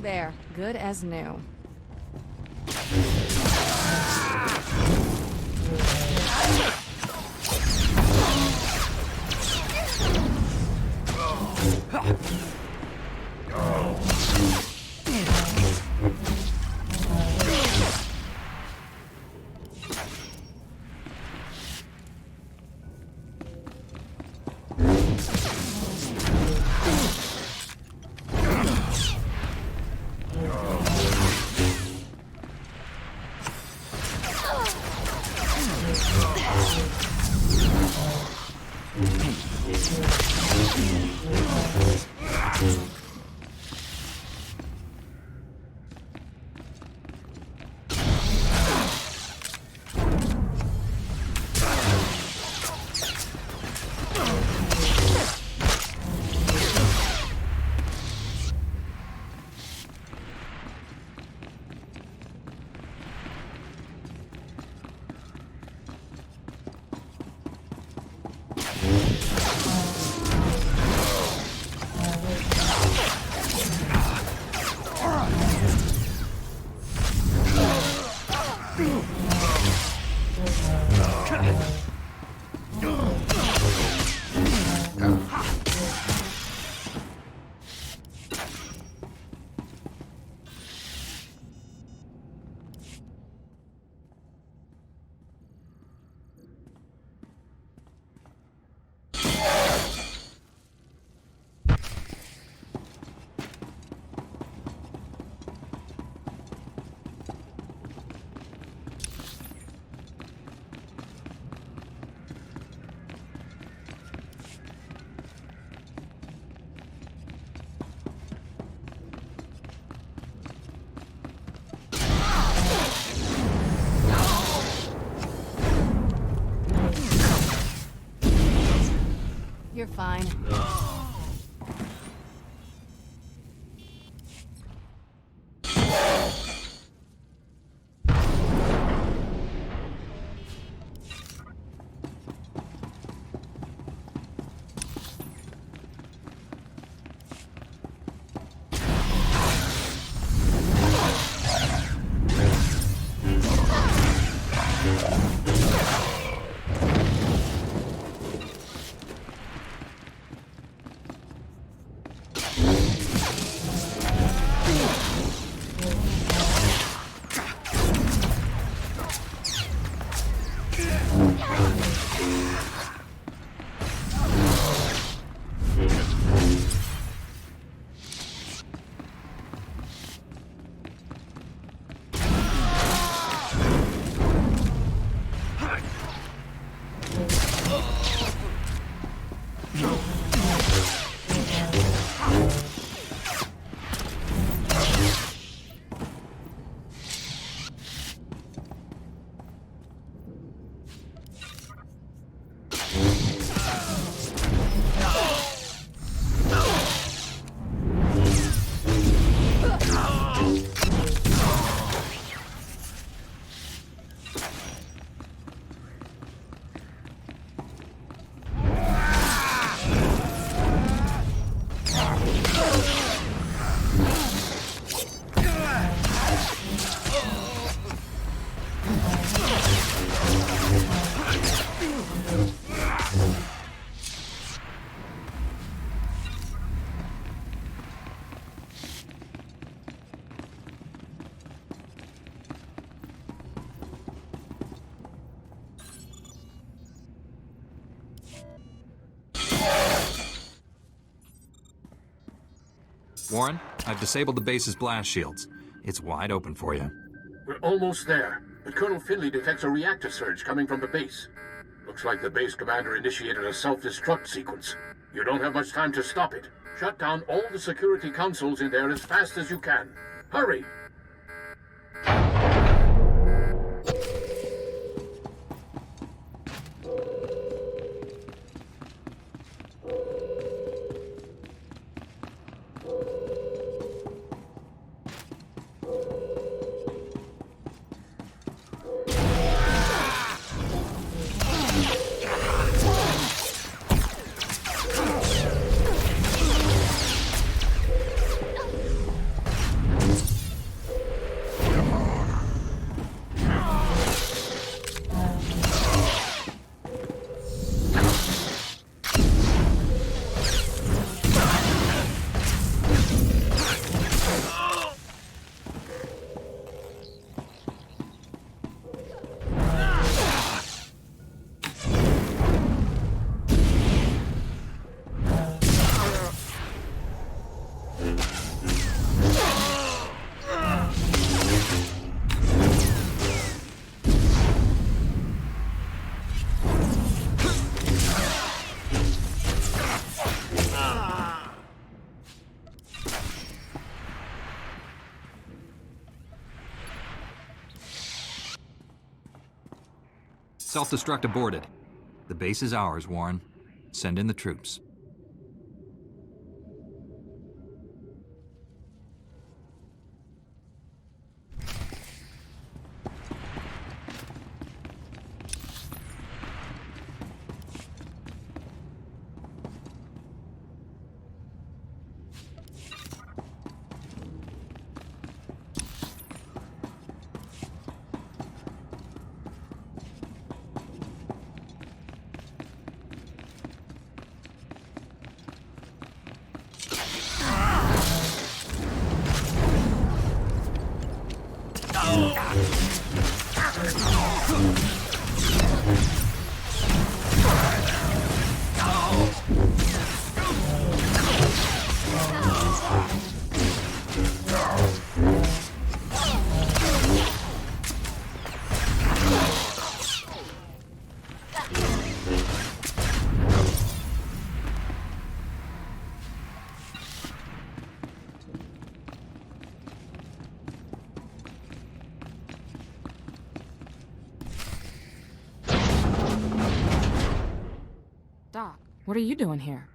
There, good as new. You're fine. Warren, I've disabled the base's blast shields. It's wide open for you. We're almost there, but Colonel Finley detects a reactor surge coming from the base. Looks like the base commander initiated a self-destruct sequence. You don't have much time to stop it. Shut down all the security consoles in there as fast as you can. Hurry! Self-destruct aborted. The base is ours, Warren. Send in the troops. Doc, what are you doing here?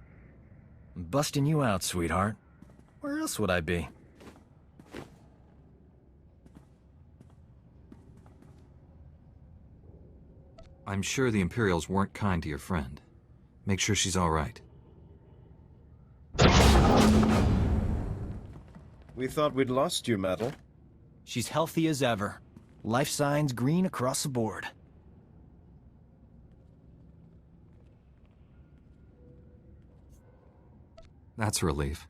I'm busting you out, sweetheart. Where else would I be? I'm sure the Imperials weren't kind to your friend. Make sure she's all right. We thought we'd lost you, Metal. She's healthy as ever. Life signs green across the board. That's a relief.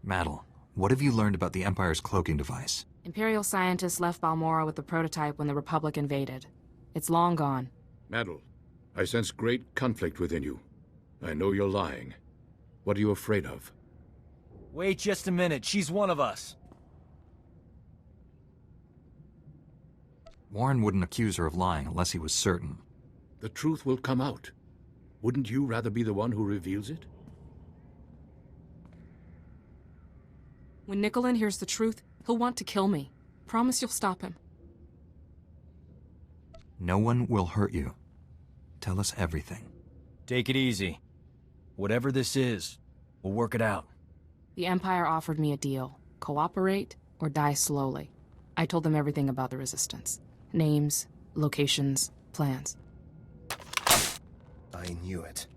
Maddle, what have you learned about the Empire's cloaking device? Imperial scientists left Balmorra with the prototype when the Republic invaded. It's long gone. Metal, I sense great conflict within you. I know you're lying. What are you afraid of? Wait just a minute. She's one of us. Warren wouldn't accuse her of lying unless he was certain. The truth will come out. Wouldn't you rather be the one who reveals it? When Nicolin hears the truth, he'll want to kill me. Promise you'll stop him. No one will hurt you. Tell us everything. Take it easy. Whatever this is, we'll work it out. The Empire offered me a deal. Cooperate or die slowly. I told them everything about the Resistance. Names, locations, plans. I knew it.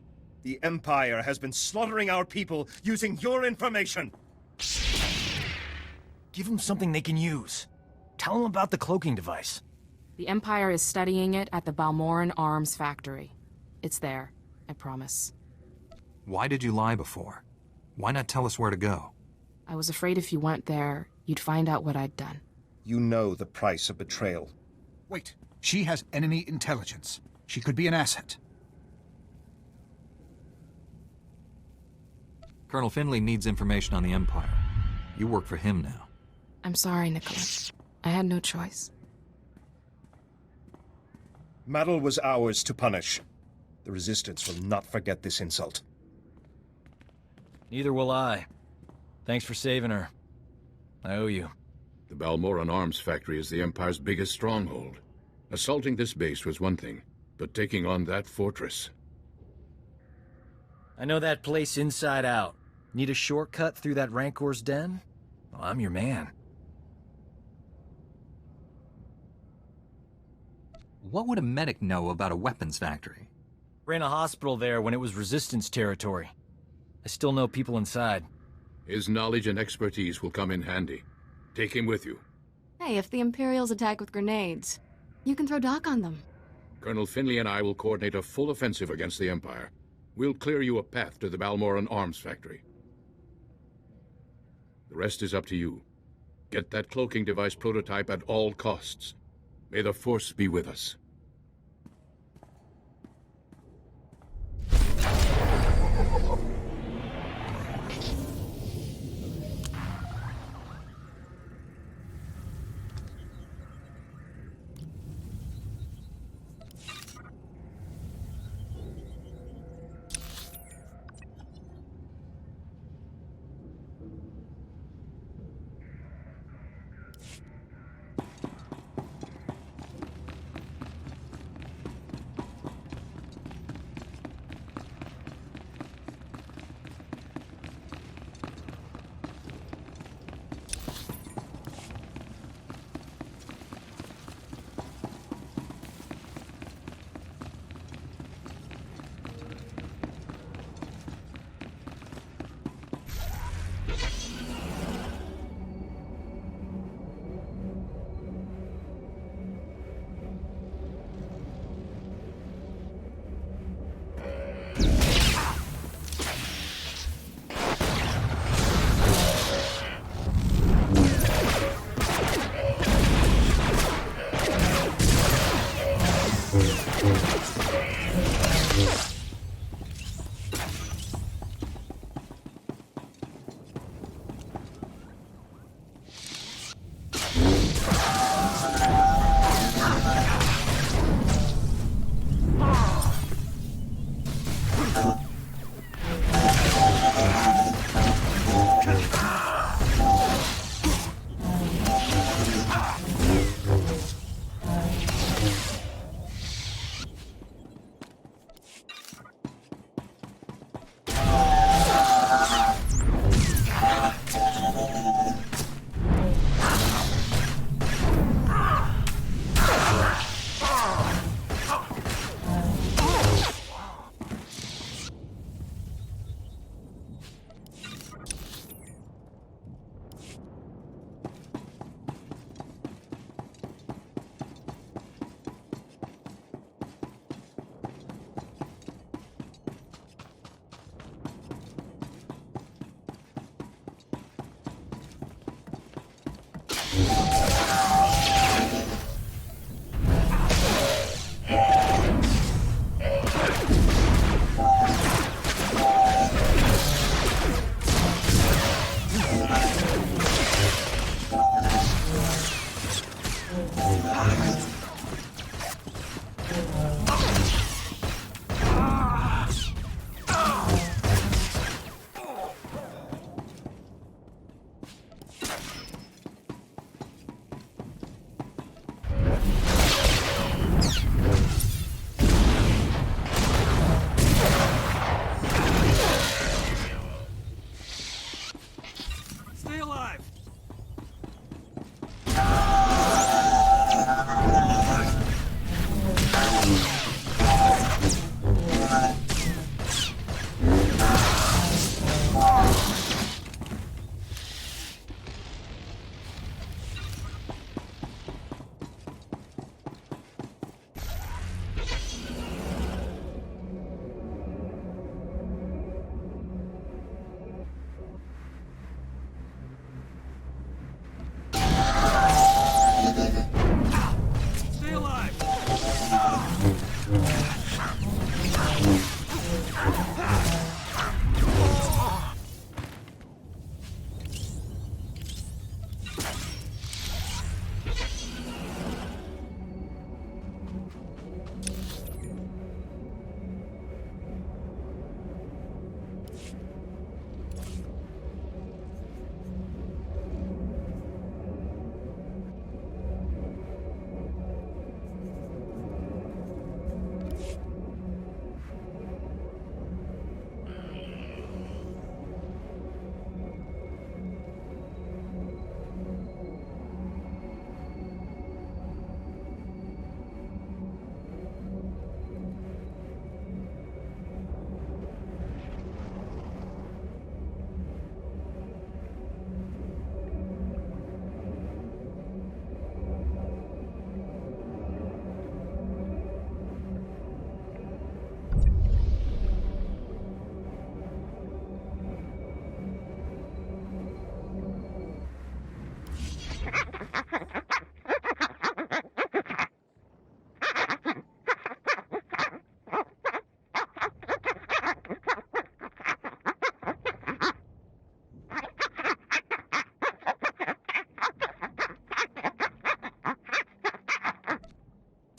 The Empire has been slaughtering our people using your information! Give them something they can use. Tell them about the cloaking device. The Empire is studying it at the Balmorran Arms Factory. It's there, I promise. Why did you lie before? Why not tell us where to go? I was afraid if you went there, you'd find out what I'd done. You know the price of betrayal. Wait, she has enemy intelligence. She could be an asset. Colonel Finley needs information on the Empire. You work for him now. I'm sorry, Nicholas. I had no choice. Metal was ours to punish. The Resistance will not forget this insult. Neither will I. Thanks for saving her. I owe you. The Balmorran Arms Factory is the Empire's biggest stronghold. Assaulting this base was one thing, but taking on that fortress... I know that place inside out. Need a shortcut through that Rancor's den? Well, I'm your man. What would a medic know about a weapons factory? Ran a hospital there when it was Resistance territory. I still know people inside. His knowledge and expertise will come in handy. Take him with you. Hey, if the Imperials attack with grenades, you can throw Doc on them. Colonel Finley and I will coordinate a full offensive against the Empire. We'll clear you a path to the Balmorran Arms Factory. The rest is up to you. Get that cloaking device prototype at all costs. May the Force be with us.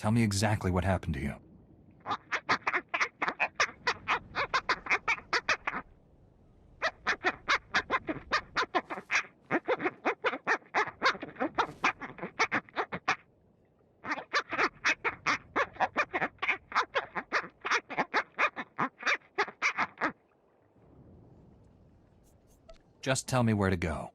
Tell me exactly what happened to you. Just tell me where to go.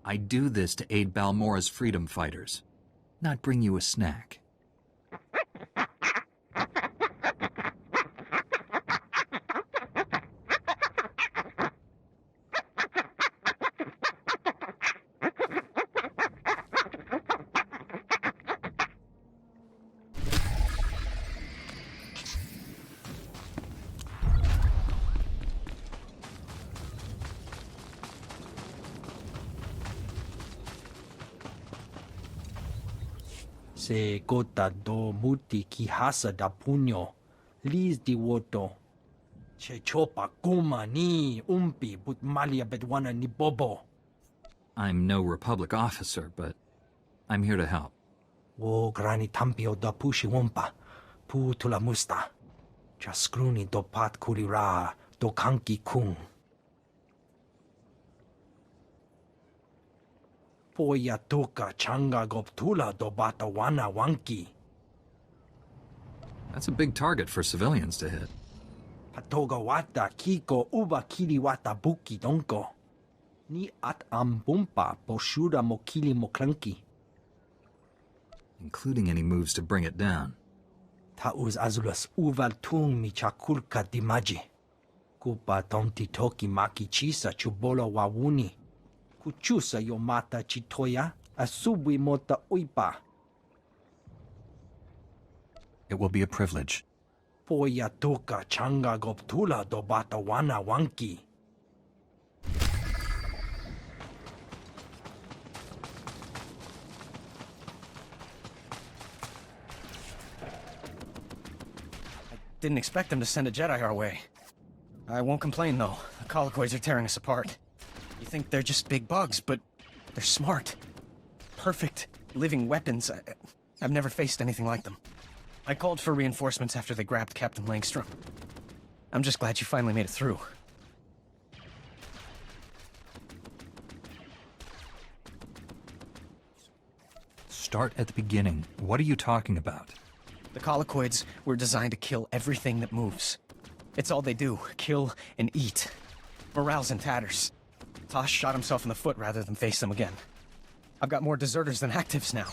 I do this to aid Balmorra's freedom fighters, not bring you a snack. Se gota do muti ki hasa da puño. Lis di woto. Che chopa kuma ni umpi but malia bedwana ni bobo. I'm no Republic officer, but I'm here to help. Wo grani tampio da pushi wompa. Pu tula musta. Jaskruni do pat kulira do kanki kung. Poya toka changa goptula do bata wana wanki. That's a big target for civilians to hit. Patoga wata kiko uba kili wata buki donko. Ni at ambumpa poshuda mokili moklanki. Including any moves to bring it down. Tauz azulas uval tung mi chakulka dimaji. Kupa tonti toki maki chisa chubolo wawuni. Kuchusa yomata chitoya asubwi mota uipa. It will be a privilege. Poya toka changa goptula do bata wana wanki. Didn't expect them to send a Jedi our way. I won't complain, though. The Colloquids are tearing us apart. You think they're just big bugs, but they're smart. Perfect living weapons. I've never faced anything like them. I called for reinforcements after they grabbed Captain Langstrom. I'm just glad you finally made it through. Start at the beginning. What are you talking about? The Colloquids were designed to kill everything that moves. It's all they do, kill and eat. Morale's in tatters. Tosh shot himself in the foot rather than face them again. I've got more deserters than actives now.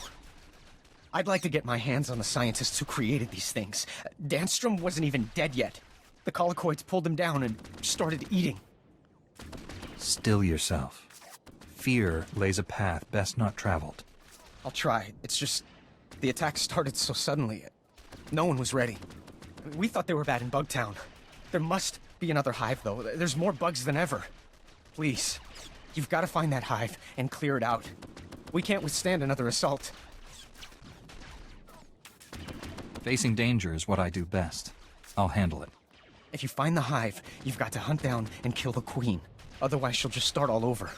I'd like to get my hands on the scientists who created these things. Danstrom wasn't even dead yet. The Colloquids pulled him down and started eating. Still yourself. Fear lays a path best not traveled. I'll try. It's just... the attack started so suddenly. No one was ready. We thought they were bad in Bugtown. There must be another hive, though. There's more bugs than ever. Please, you've got to find that hive and clear it out. We can't withstand another assault. Facing danger is what I do best. I'll handle it. If you find the hive, you've got to hunt down and kill the queen. Otherwise, she'll just start all over.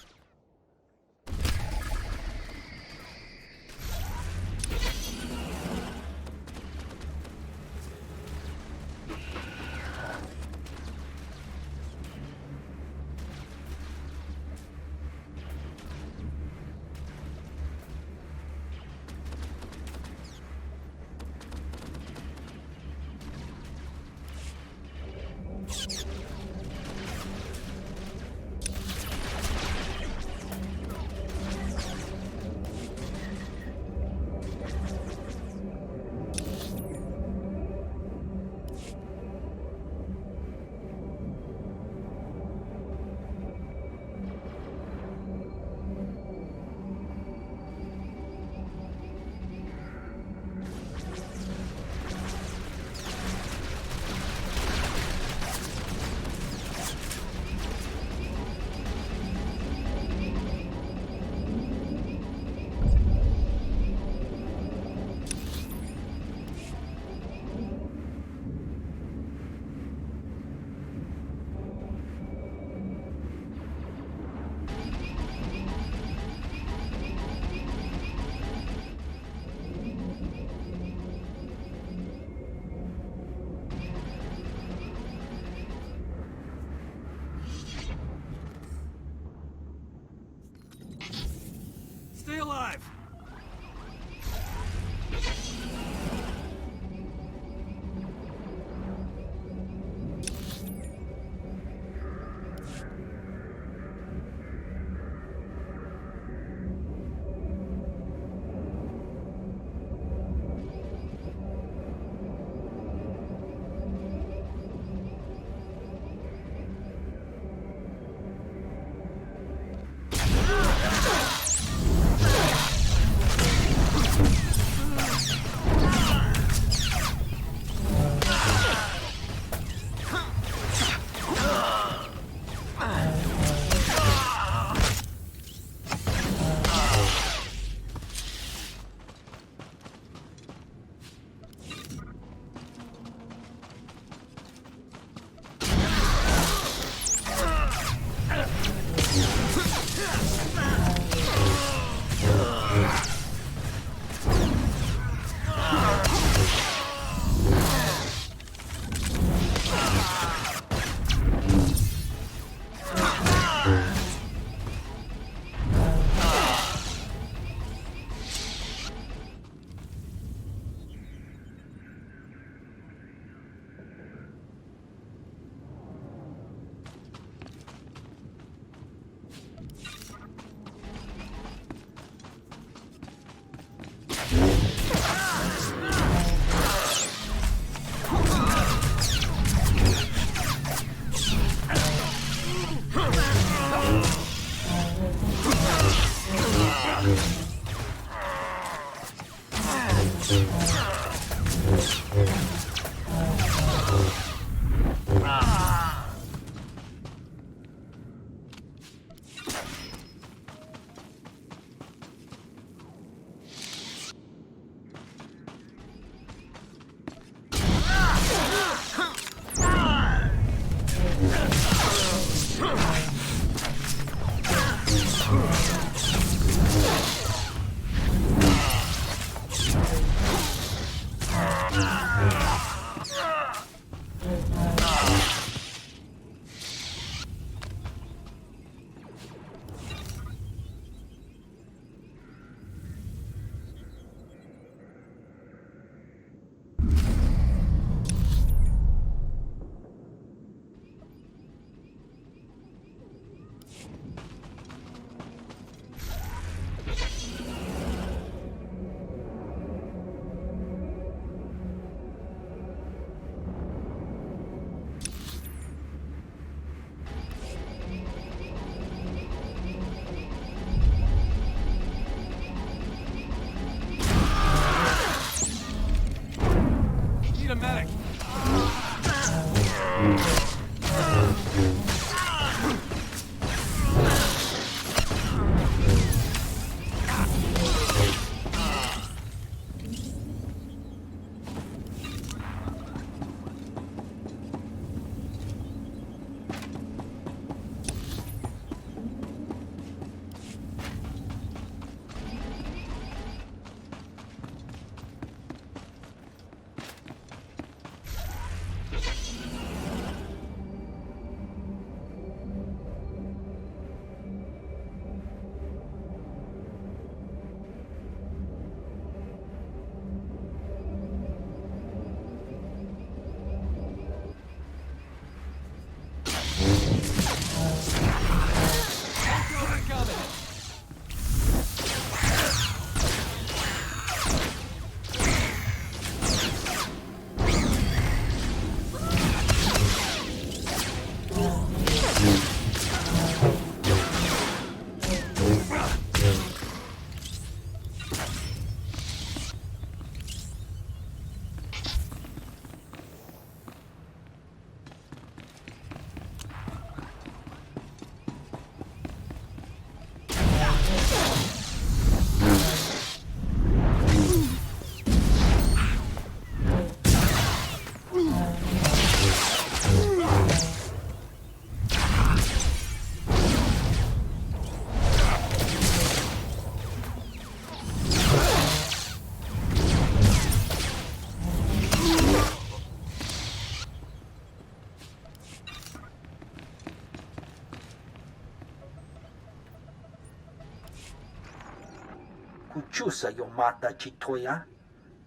Kuchusa yo mata chitoya.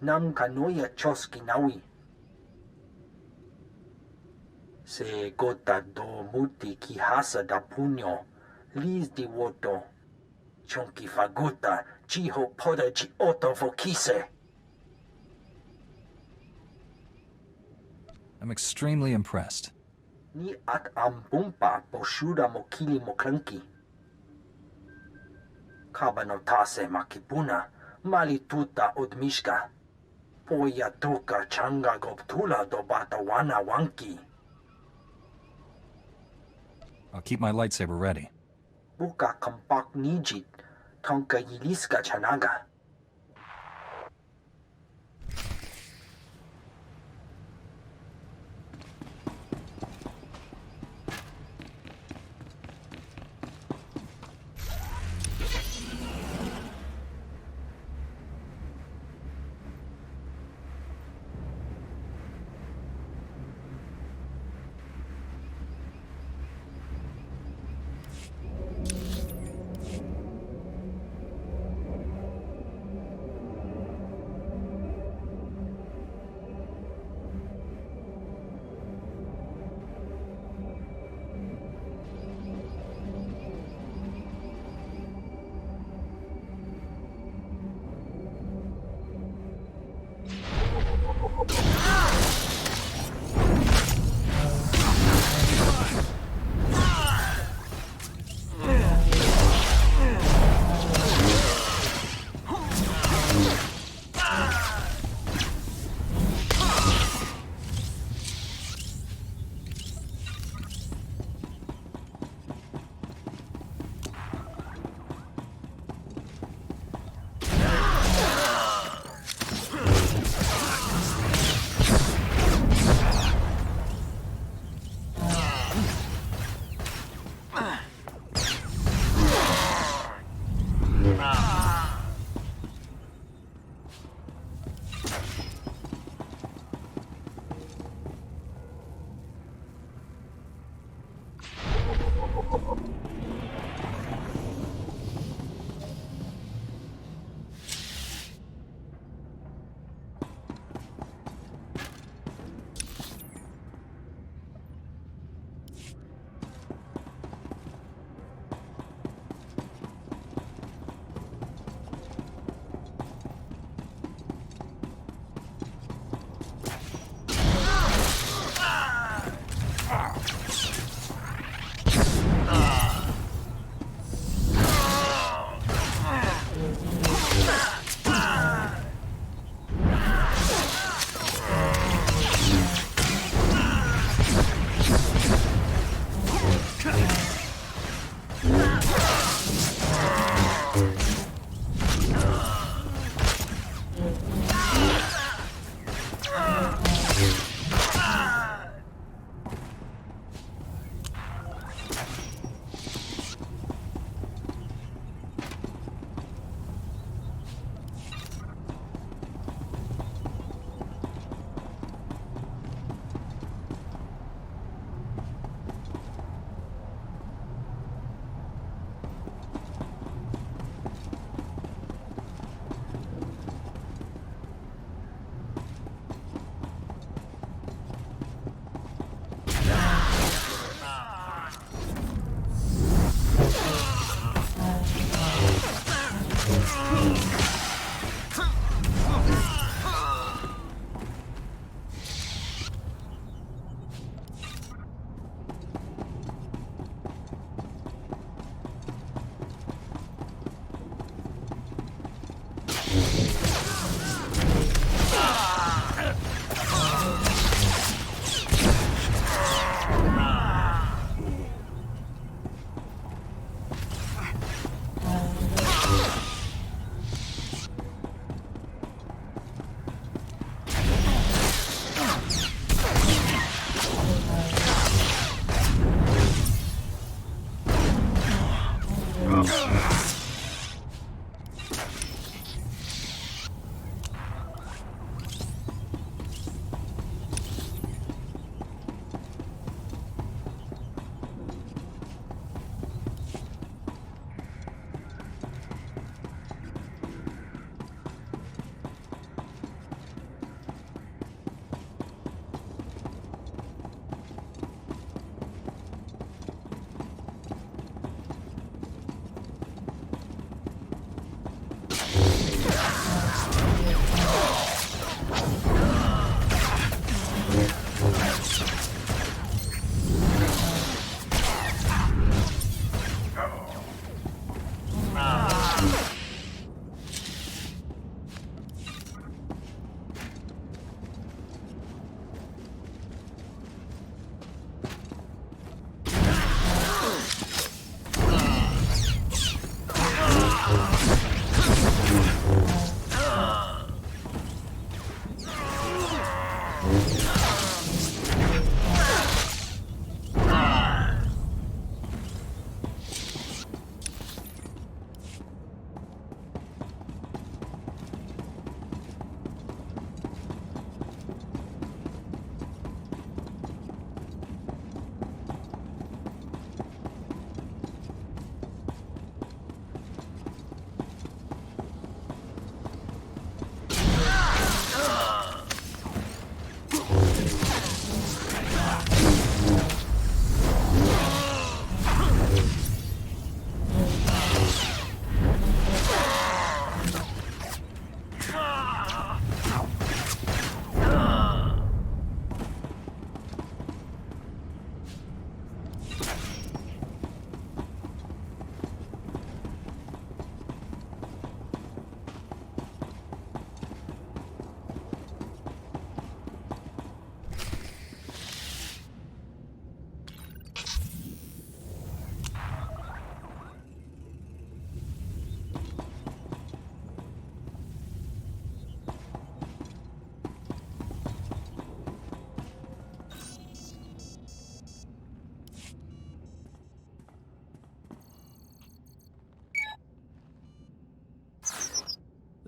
Nam kanoya choski nawi. Se gota do muti ki hasa da puño. Liz di woto. Chonki faguta. Chiho poda chi oto vokise. I'm extremely impressed. Ni at ambumpa poshuda mokili moklanki. Kabanotase makipuna. Malituta odmishka. Poya tuka changa goptula do batawana wanki. I'll keep my lightsaber ready. Buka kampak nijit. Tonka yiliska chanaga.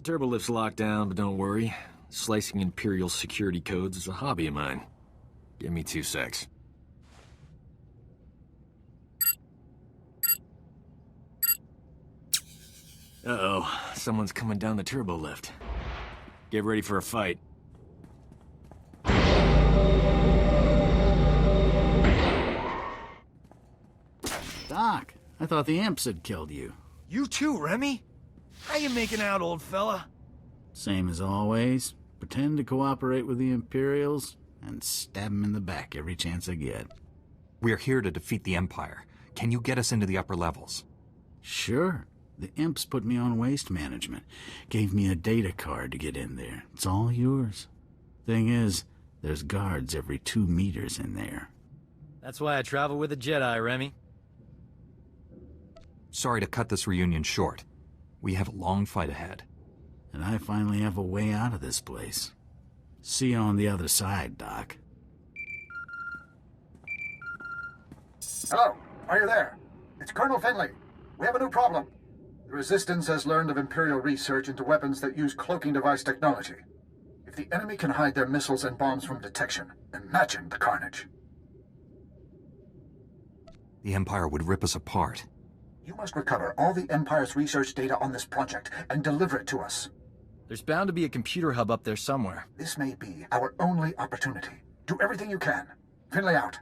turbolift's locked down, but don't worry. Slicing Imperial security codes is a hobby of mine. Give me 2 secs. Uh-oh, someone's coming down the turbo lift. Get ready for a fight. Doc, I thought the imps had killed you. You too, Remy? How you making out, old fella? Same as always. Pretend to cooperate with the Imperials and stab them in the back every chance I get. We're here to defeat the Empire. Can you get us into the upper levels? Sure. The imps put me on waste management. Gave me a data card to get in there. It's all yours. Thing is, there's guards every 2 meters in there. That's why I travel with a Jedi, Remy. Sorry to cut this reunion short. We have a long fight ahead. And I finally have a way out of this place. See you on the other side, Doc. Hello, are you there? It's Colonel Finley. We have a new problem. The Resistance has learned of Imperial research into weapons that use cloaking device technology. If the enemy can hide their missiles and bombs from detection, imagine the carnage. The Empire would rip us apart. You must recover all the Empire's research data on this project and deliver it to us. There's bound to be a computer hub up there somewhere. This may be our only opportunity. Do everything you can. Finley out.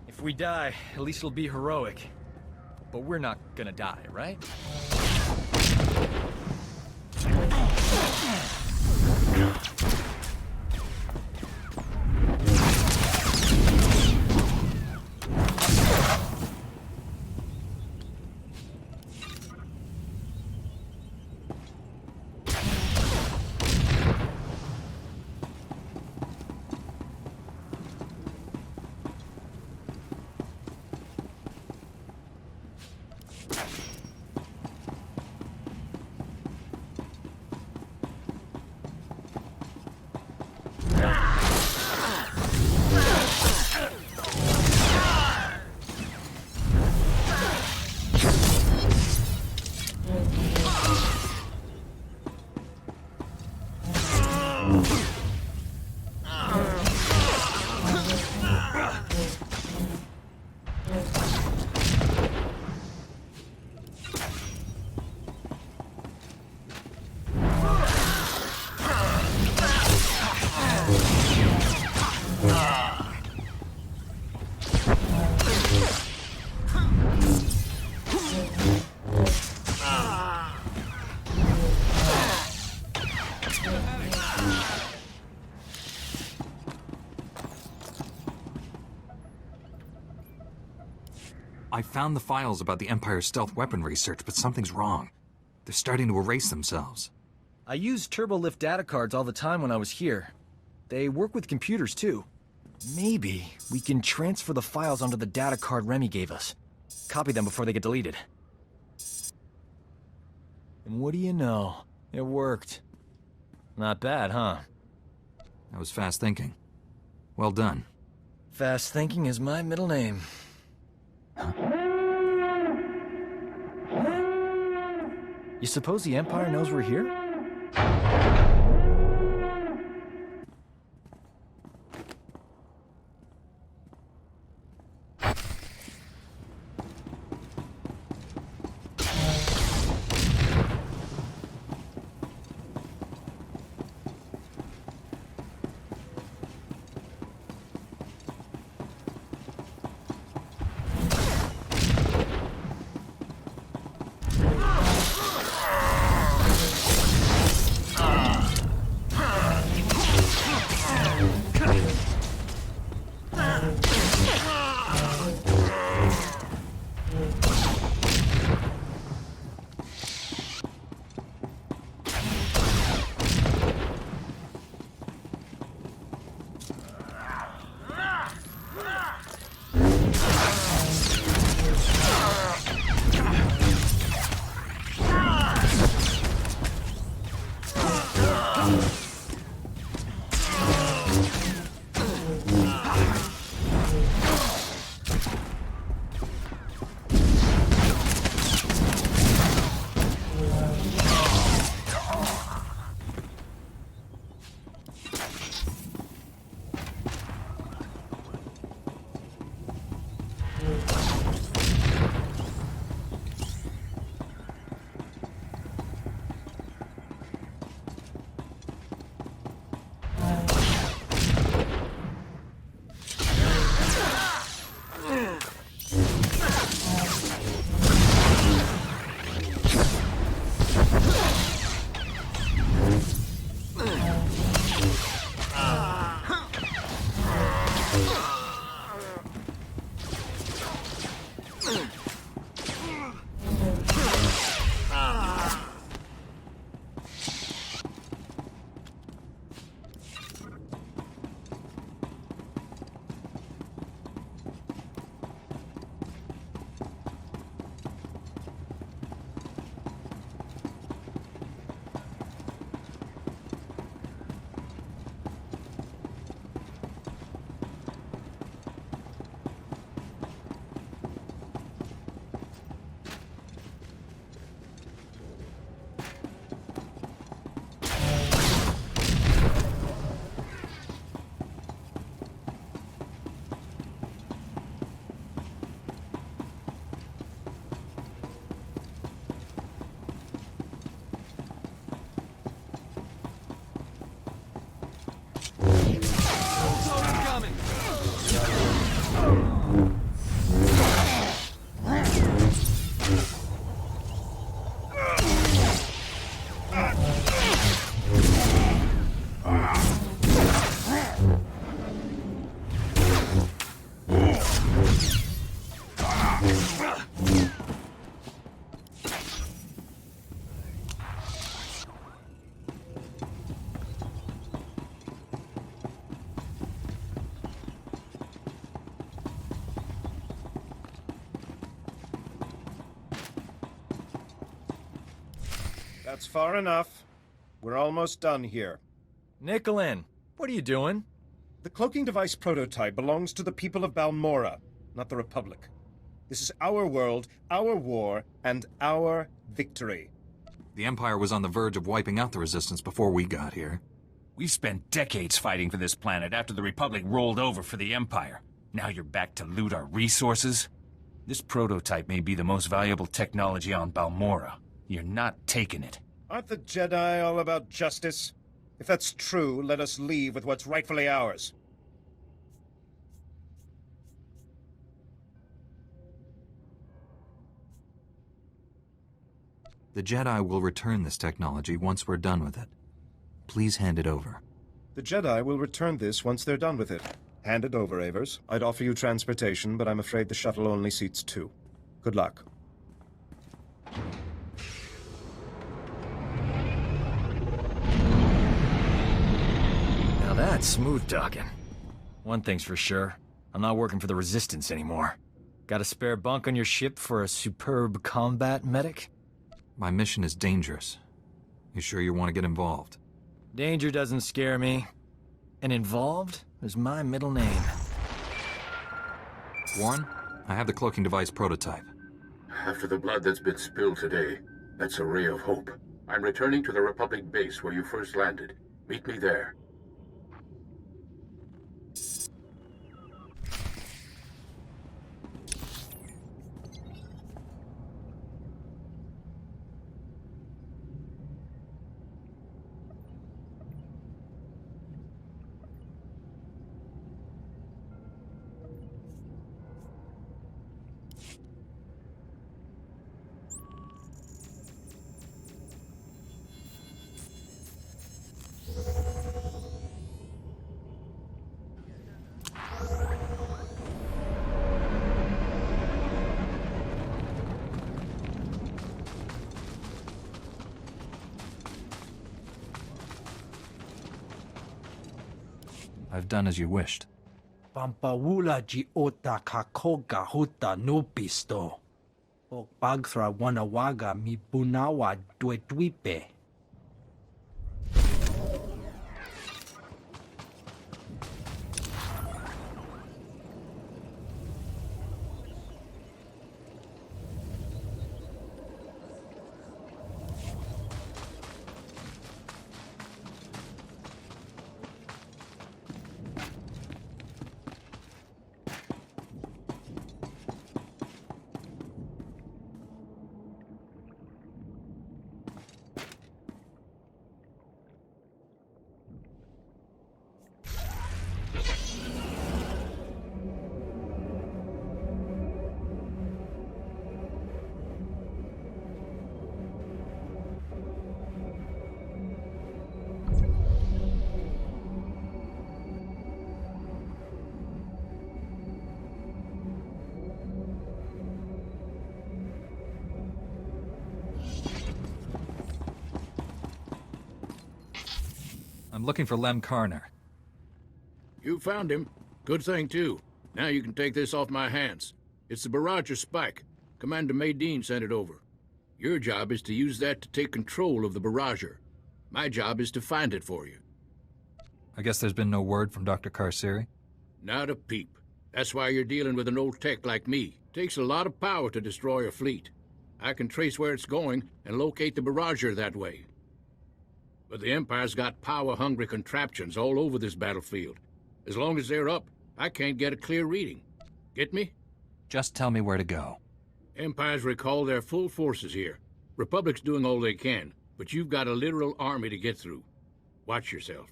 If we die, at least it'll be heroic. But we're not gonna die, right? I found the files about the Empire's stealth weapon research, but something's wrong. They're starting to erase themselves. I use turbolift data cards all the time when I was here. They work with computers, too. Maybe we can transfer the files onto the data card Remy gave us. Copy them before they get deleted. And what do you know? It worked. Not bad, huh? That was fast thinking. Well done. Fast thinking is my middle name. You suppose the Empire knows we're here? That's far enough. We're almost done here. Nicholin, what are you doing? The cloaking device prototype belongs to the people of Balmorra, not the Republic. This is our world, our war, and our victory. The Empire was on the verge of wiping out the Resistance before we got here. We've spent decades fighting for this planet after the Republic rolled over for the Empire. Now you're back to loot our resources? This prototype may be the most valuable technology on Balmorra. You're not taking it. Aren't the Jedi all about justice? If that's true, let us leave with what's rightfully ours. The Jedi will return this technology once we're done with it. Please hand it over. The Jedi will return this once they're done with it. Hand it over, Avers. I'd offer you transportation, but I'm afraid the shuttle only seats 2. Good luck. Now that's smooth talking. One thing's for sure, I'm not working for the Resistance anymore. Got a spare bunk on your ship for a superb combat medic? My mission is dangerous. You sure you want to get involved? Danger doesn't scare me. And involved is my middle name. Warren, I have the cloaking device prototype. After the blood that's been spilled today, that's a ray of hope. I'm returning to the Republic base where you first landed. Meet me there. I've done as you wished. Pampawula ji ota kakoga huta nupisto. O bagthra wanawaga mi bunawa dwedwipe. I'm looking for Lem Karner. You found him. Good thing, too. Now you can take this off my hands. It's the Barrager Spike. Commander Maydeen sent it over. Your job is to use that to take control of the Barrager. My job is to find it for you. I guess there's been no word from Dr. Karsiri? Not a peep. That's why you're dealing with an old tech like me. Takes a lot of power to destroy a fleet. I can trace where it's going and locate the Barrager that way. But the Empire's got power-hungry contraptions all over this battlefield. As long as they're up, I can't get a clear reading. Get me? Just tell me where to go. Empire's recalled their full forces here. Republic's doing all they can, but you've got a literal army to get through. Watch yourself.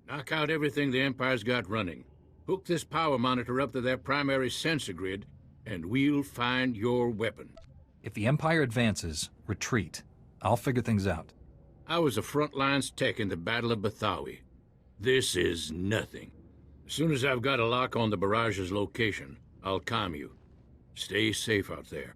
Knock out everything the Empire's got running. Hook this power monitor up to their primary sensor grid, and we'll find your weapon. If the Empire advances, retreat. I'll figure things out. I was a front lines tech in the Battle of Bathawi. This is nothing. As soon as I've got a lock on the Barrage's location, I'll calm you. Stay safe out there.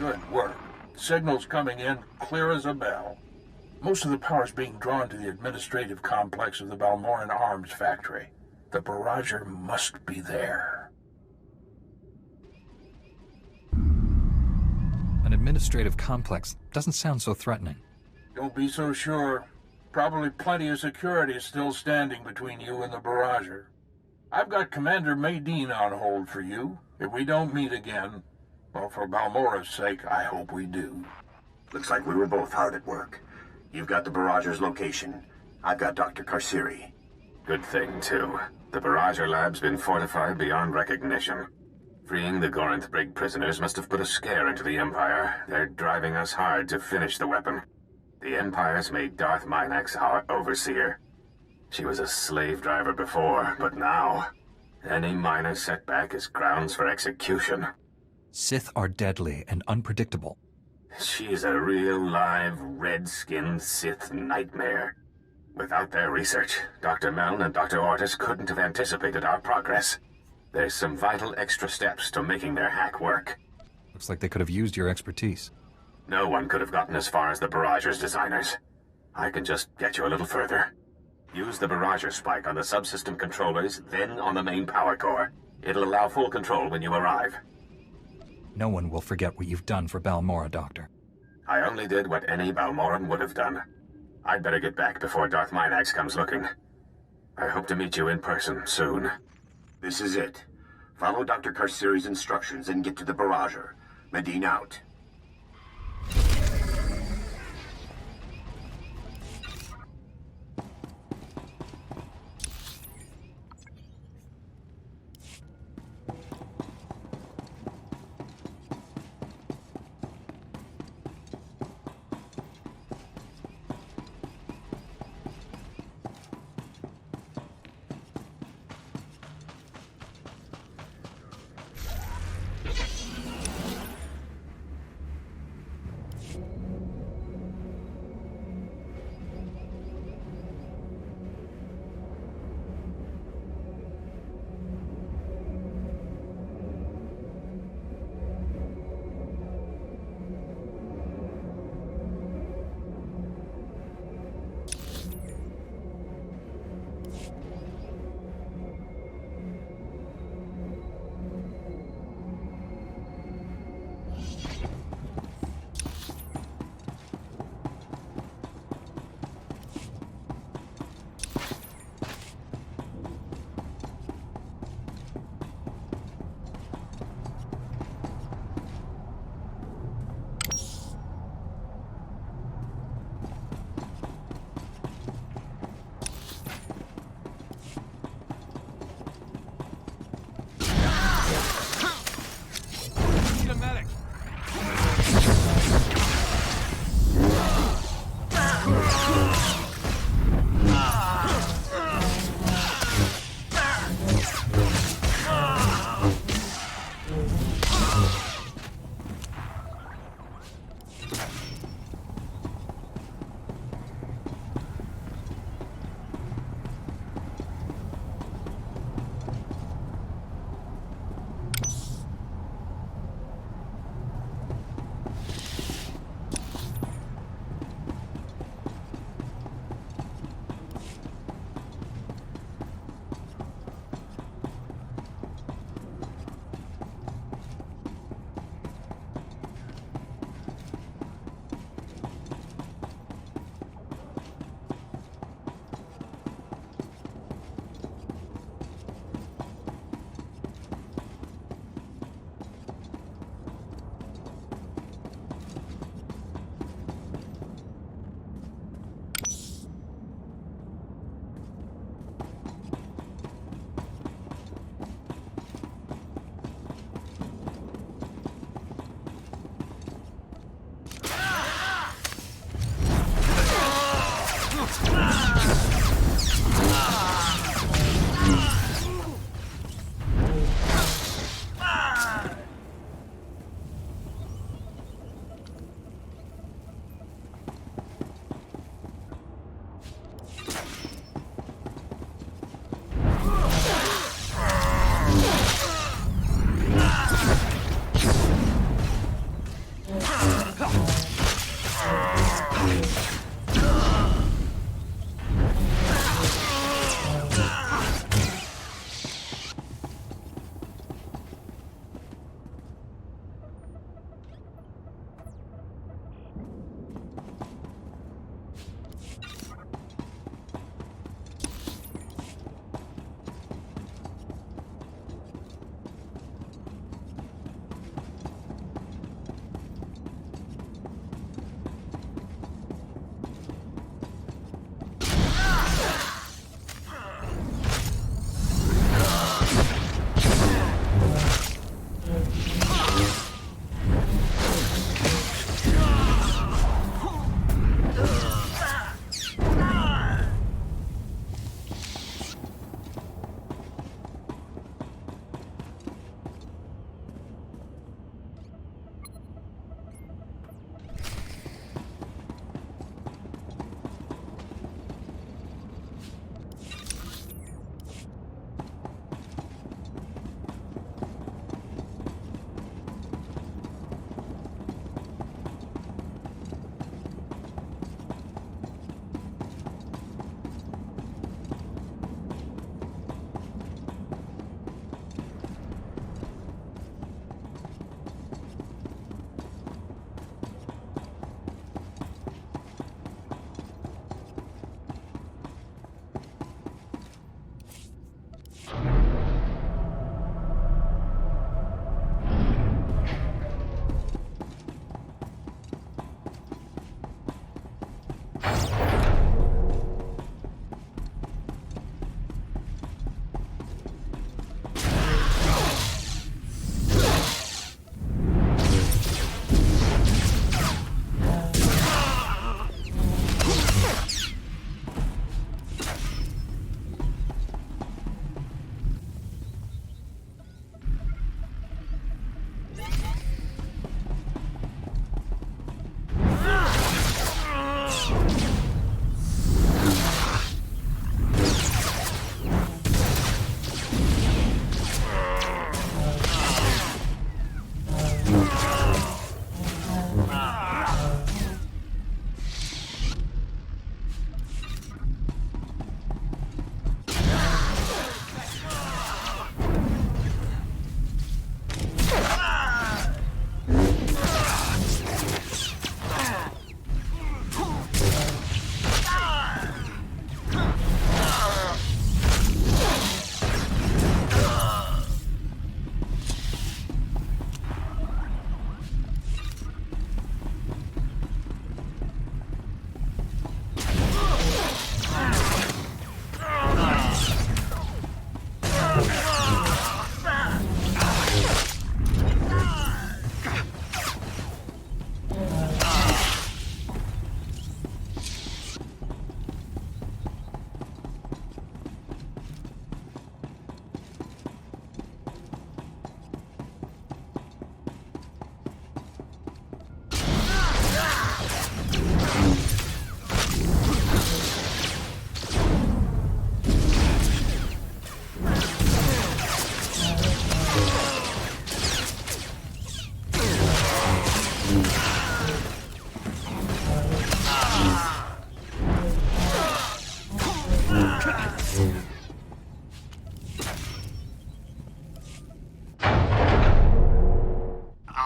Good work. Signal's coming in clear as a bell. Most of the power's being drawn to the administrative complex of the Balmorran arms factory. The barrager must be there. An administrative complex doesn't sound so threatening. Don't be so sure. Probably plenty of security is still standing between you and the barrager. I've got Commander Maydeen on hold for you. If we don't meet again, well, for Balmorra's sake, I hope we do. Looks like we were both hard at work. You've got the barrager's location. I've got Dr. Karsiri. Good thing, too. The barrager lab's been fortified beyond recognition. Freeing the Gorinth Brig prisoners must have put a scare into the Empire. They're driving us hard to finish the weapon. The Empire's made Darth Minax our overseer. She was a slave driver before, but now, any minor setback is grounds for execution. Sith are deadly and unpredictable. She's a real live, red-skinned Sith nightmare. Without their research, Dr. Meln and Dr. Ortis couldn't have anticipated our progress. There's some vital extra steps to making their hack work. Looks like they could have used your expertise. No one could have gotten as far as the barrager's designers. I can just get you a little further. Use the barrager spike on the subsystem controllers, then on the main power core. It'll allow full control when you arrive. No one will forget what you've done for Balmorra, Doctor. I only did what any Balmorran would have done. I'd better get back before Darth Minax comes looking. I hope to meet you in person soon. This is it. Follow Dr. Karsiri's instructions and get to the barrager. Medine out.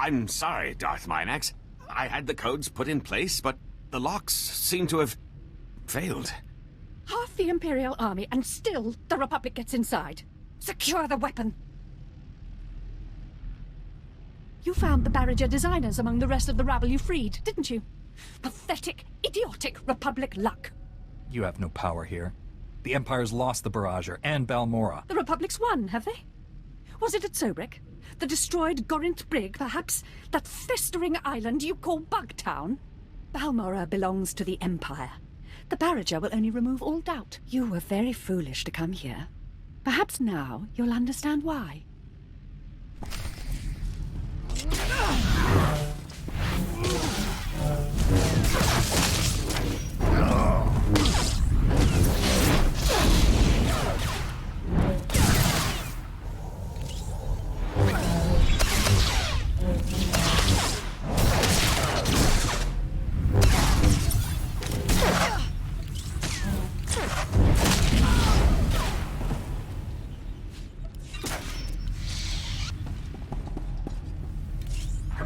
I'm sorry, Darth Minax. I had the codes put in place, but the locks seem to have failed. Half the Imperial Army, and still the Republic gets inside. Secure the weapon. You found the Barriger designers among the rest of the rabble you freed, didn't you? Pathetic, idiotic Republic luck. You have no power here. The Empire's lost the Barrager and Balmorra. The Republic's won, have they? Was it at Sobrik? The destroyed Gorinth Brig, perhaps? That festering island you call Bugtown? Balmorra belongs to the Empire. The Barrager will only remove all doubt. You were very foolish to come here. Perhaps now you'll understand why.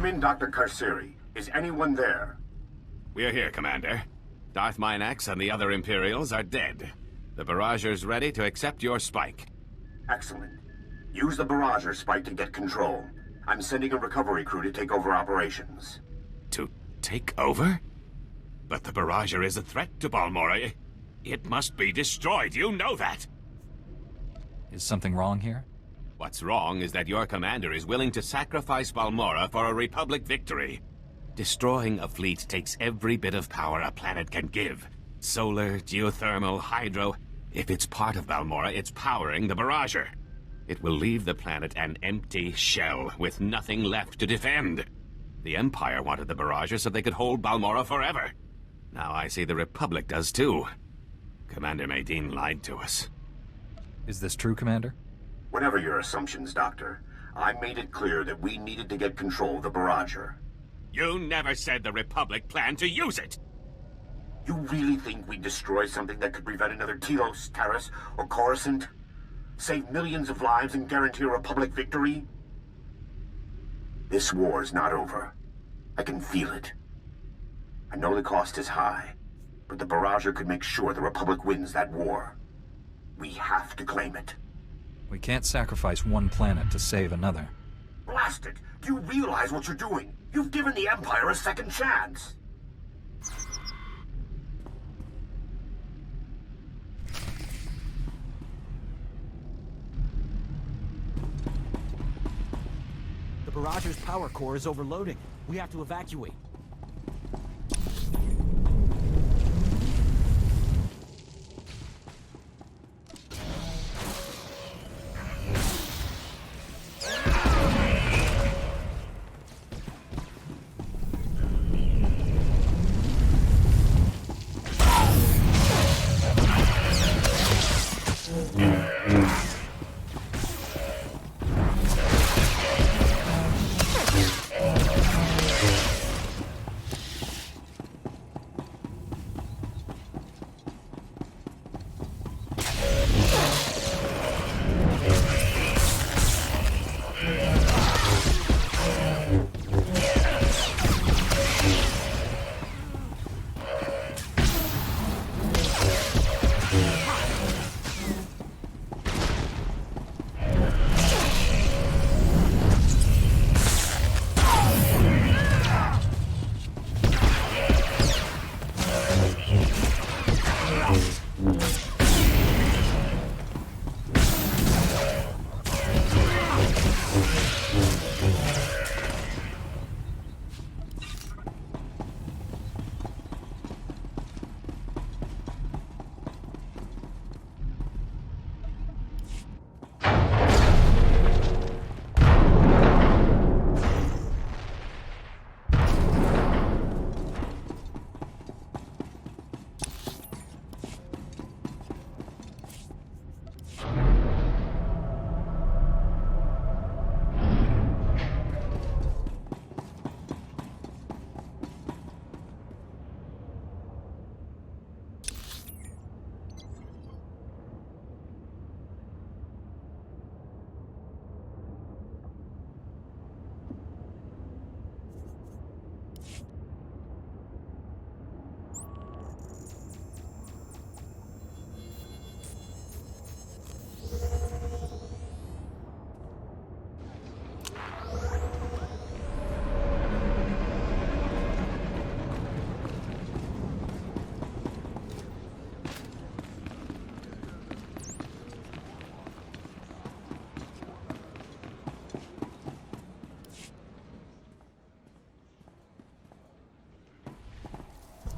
Come in, Dr. Karsiri. Is anyone there? We're here, Commander. Darth Minax and the other Imperials are dead. The Barrager's ready to accept your spike. Excellent. Use the Barrager spike to get control. I'm sending a recovery crew to take over operations. To take over? But the Barrager is a threat to Balmorra. It must be destroyed, you know that! Is something wrong here? What's wrong is that your commander is willing to sacrifice Balmorra for a Republic victory. Destroying a fleet takes every bit of power a planet can give. Solar, geothermal, hydro. If it's part of Balmorra, it's powering the Barrager. It will leave the planet an empty shell, with nothing left to defend. The Empire wanted the Barrager so they could hold Balmorra forever. Now I see the Republic does too. Commander Medine lied to us. Is this true, Commander? Whatever your assumptions, Doctor, I made it clear that we needed to get control of the Barrager. You never said the Republic planned to use it! You really think we'd destroy something that could prevent another Telos, Taris, or Coruscant? Save millions of lives and guarantee a Republic victory? This war's not over. I can feel it. I know the cost is high, but the Barrager could make sure the Republic wins that war. We have to claim it. We can't sacrifice one planet to save another. Blast it! Do you realize what you're doing? You've given the Empire a second chance! The Barrager's power core is overloading. We have to evacuate.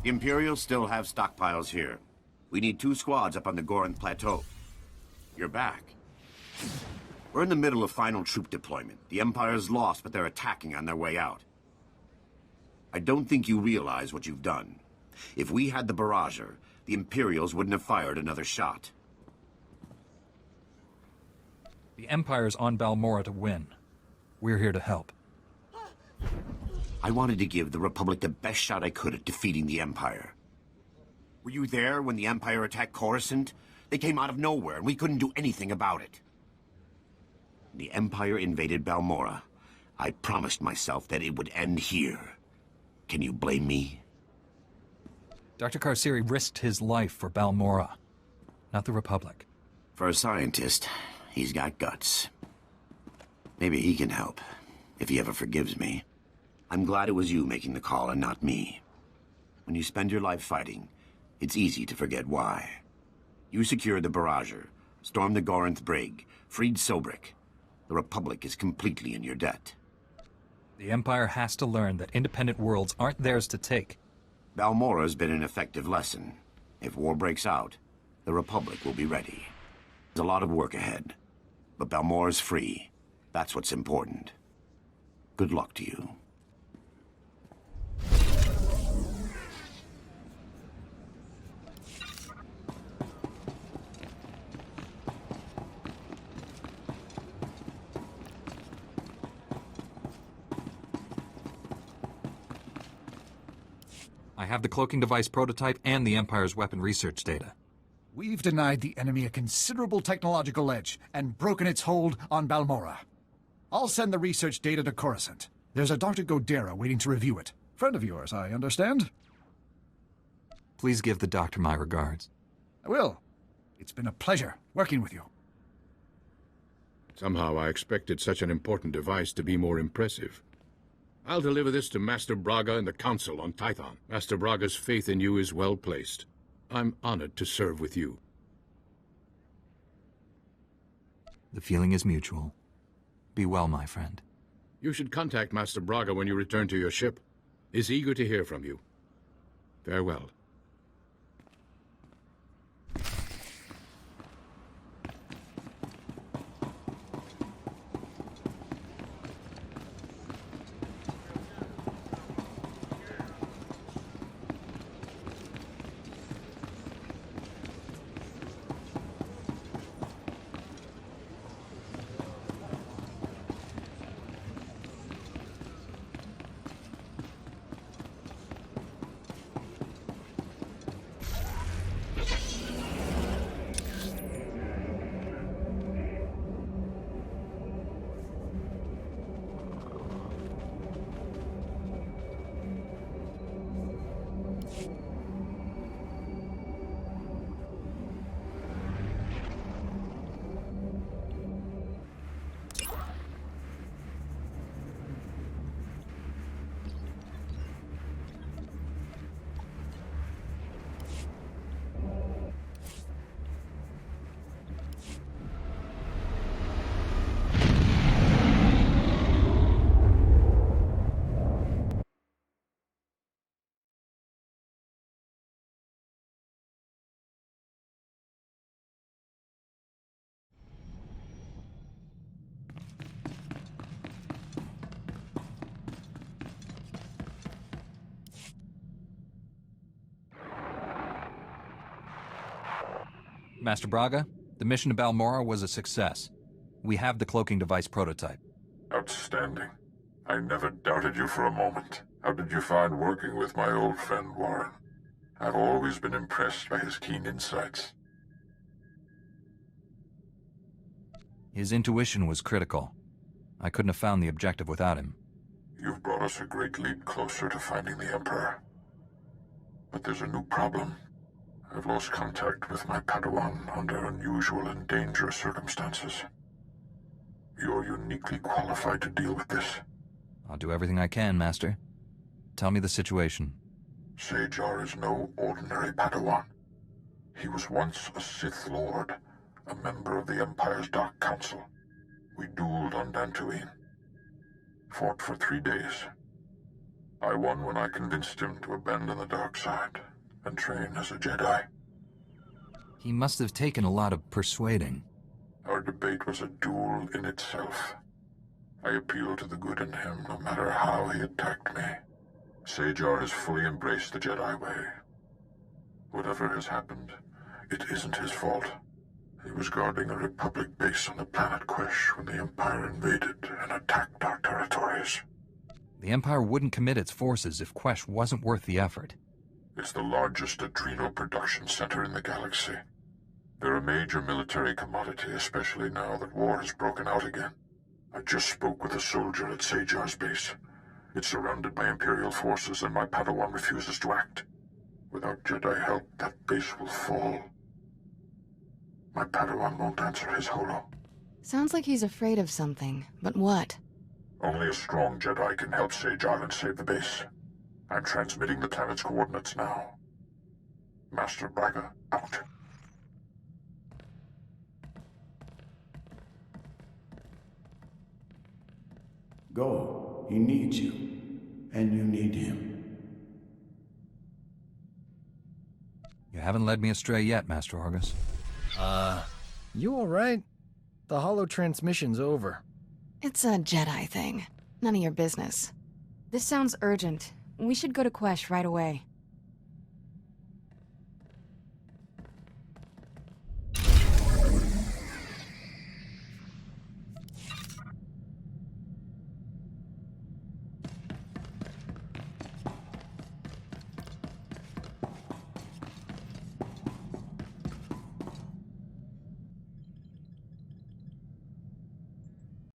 The Imperials still have stockpiles here. We need 2 squads up on the Gorinth Plateau. You're back. We're in the middle of final troop deployment. The Empire's lost, but they're attacking on their way out. I don't think you realize what you've done. If we had the barrager, the Imperials wouldn't have fired another shot. The Empire's on Balmorra to win. We're here to help. I wanted to give the Republic the best shot I could at defeating the Empire. Were you there when the Empire attacked Coruscant? They came out of nowhere, and we couldn't do anything about it. The Empire invaded Balmorra. I promised myself that it would end here. Can you blame me? Dr. Karsiri risked his life for Balmorra, not the Republic. For a scientist, he's got guts. Maybe he can help, if he ever forgives me. I'm glad it was you making the call and not me. When you spend your life fighting, it's easy to forget why. You secured the barrager, stormed the Gorinth brig, freed Sobrik. The Republic is completely in your debt. The Empire has to learn that independent worlds aren't theirs to take. Balmorra's been an effective lesson. If war breaks out, the Republic will be ready. There's a lot of work ahead. But Balmorra's free. That's what's important. Good luck to you. I have the cloaking device prototype and the Empire's weapon research data. We've denied the enemy a considerable technological edge and broken its hold on Balmorra. I'll send the research data to Coruscant. There's a Dr. Godera waiting to review it. Friend of yours, I understand? Please give the doctor my regards. I will. It's been a pleasure working with you. Somehow I expected such an important device to be more impressive. I'll deliver this to Master Braga and the Council on Tython. Master Braga's faith in you is well placed. I'm honored to serve with you. The feeling is mutual. Be well, my friend. You should contact Master Braga when you return to your ship. He's eager to hear from you. Farewell. Master Braga, the mission to Balmorra was a success. We have the cloaking device prototype. Outstanding. I never doubted you for a moment. How did you find working with my old friend Warren? I've always been impressed by his keen insights. His intuition was critical. I couldn't have found the objective without him. You've brought us a great leap closer to finding the Emperor. But there's a new problem. I've lost contact with my Padawan under unusual and dangerous circumstances. You're uniquely qualified to deal with this. I'll do everything I can, Master. Tell me the situation. Sajar is no ordinary Padawan. He was once a Sith Lord, a member of the Empire's Dark Council. We dueled on Dantooine. Fought for 3 days. I won when I convinced him to abandon the dark side and train as a Jedi. He must have taken a lot of persuading. Our debate was a duel in itself. I appealed to the good in him no matter how he attacked me. Sajar has fully embraced the Jedi way. Whatever has happened, it isn't his fault. He was guarding a Republic base on the planet Quesh when the Empire invaded and attacked our territories. The Empire wouldn't commit its forces if Quesh wasn't worth the effort. It's the largest adrenal production center in the galaxy. They're a major military commodity, especially now that war has broken out again. I just spoke with a soldier at Sajar's base. It's surrounded by Imperial forces, and my Padawan refuses to act. Without Jedi help, that base will fall. My Padawan won't answer his holo. Sounds like he's afraid of something, but what? Only a strong Jedi can help Sajar and save the base. I'm transmitting the planet's coordinates now. Master Braga, out. Go. He needs you. And you need him. You haven't led me astray yet, Master Argus. You alright? The holo transmission's over. It's a Jedi thing. None of your business. This sounds urgent. We should go to Quesh right away.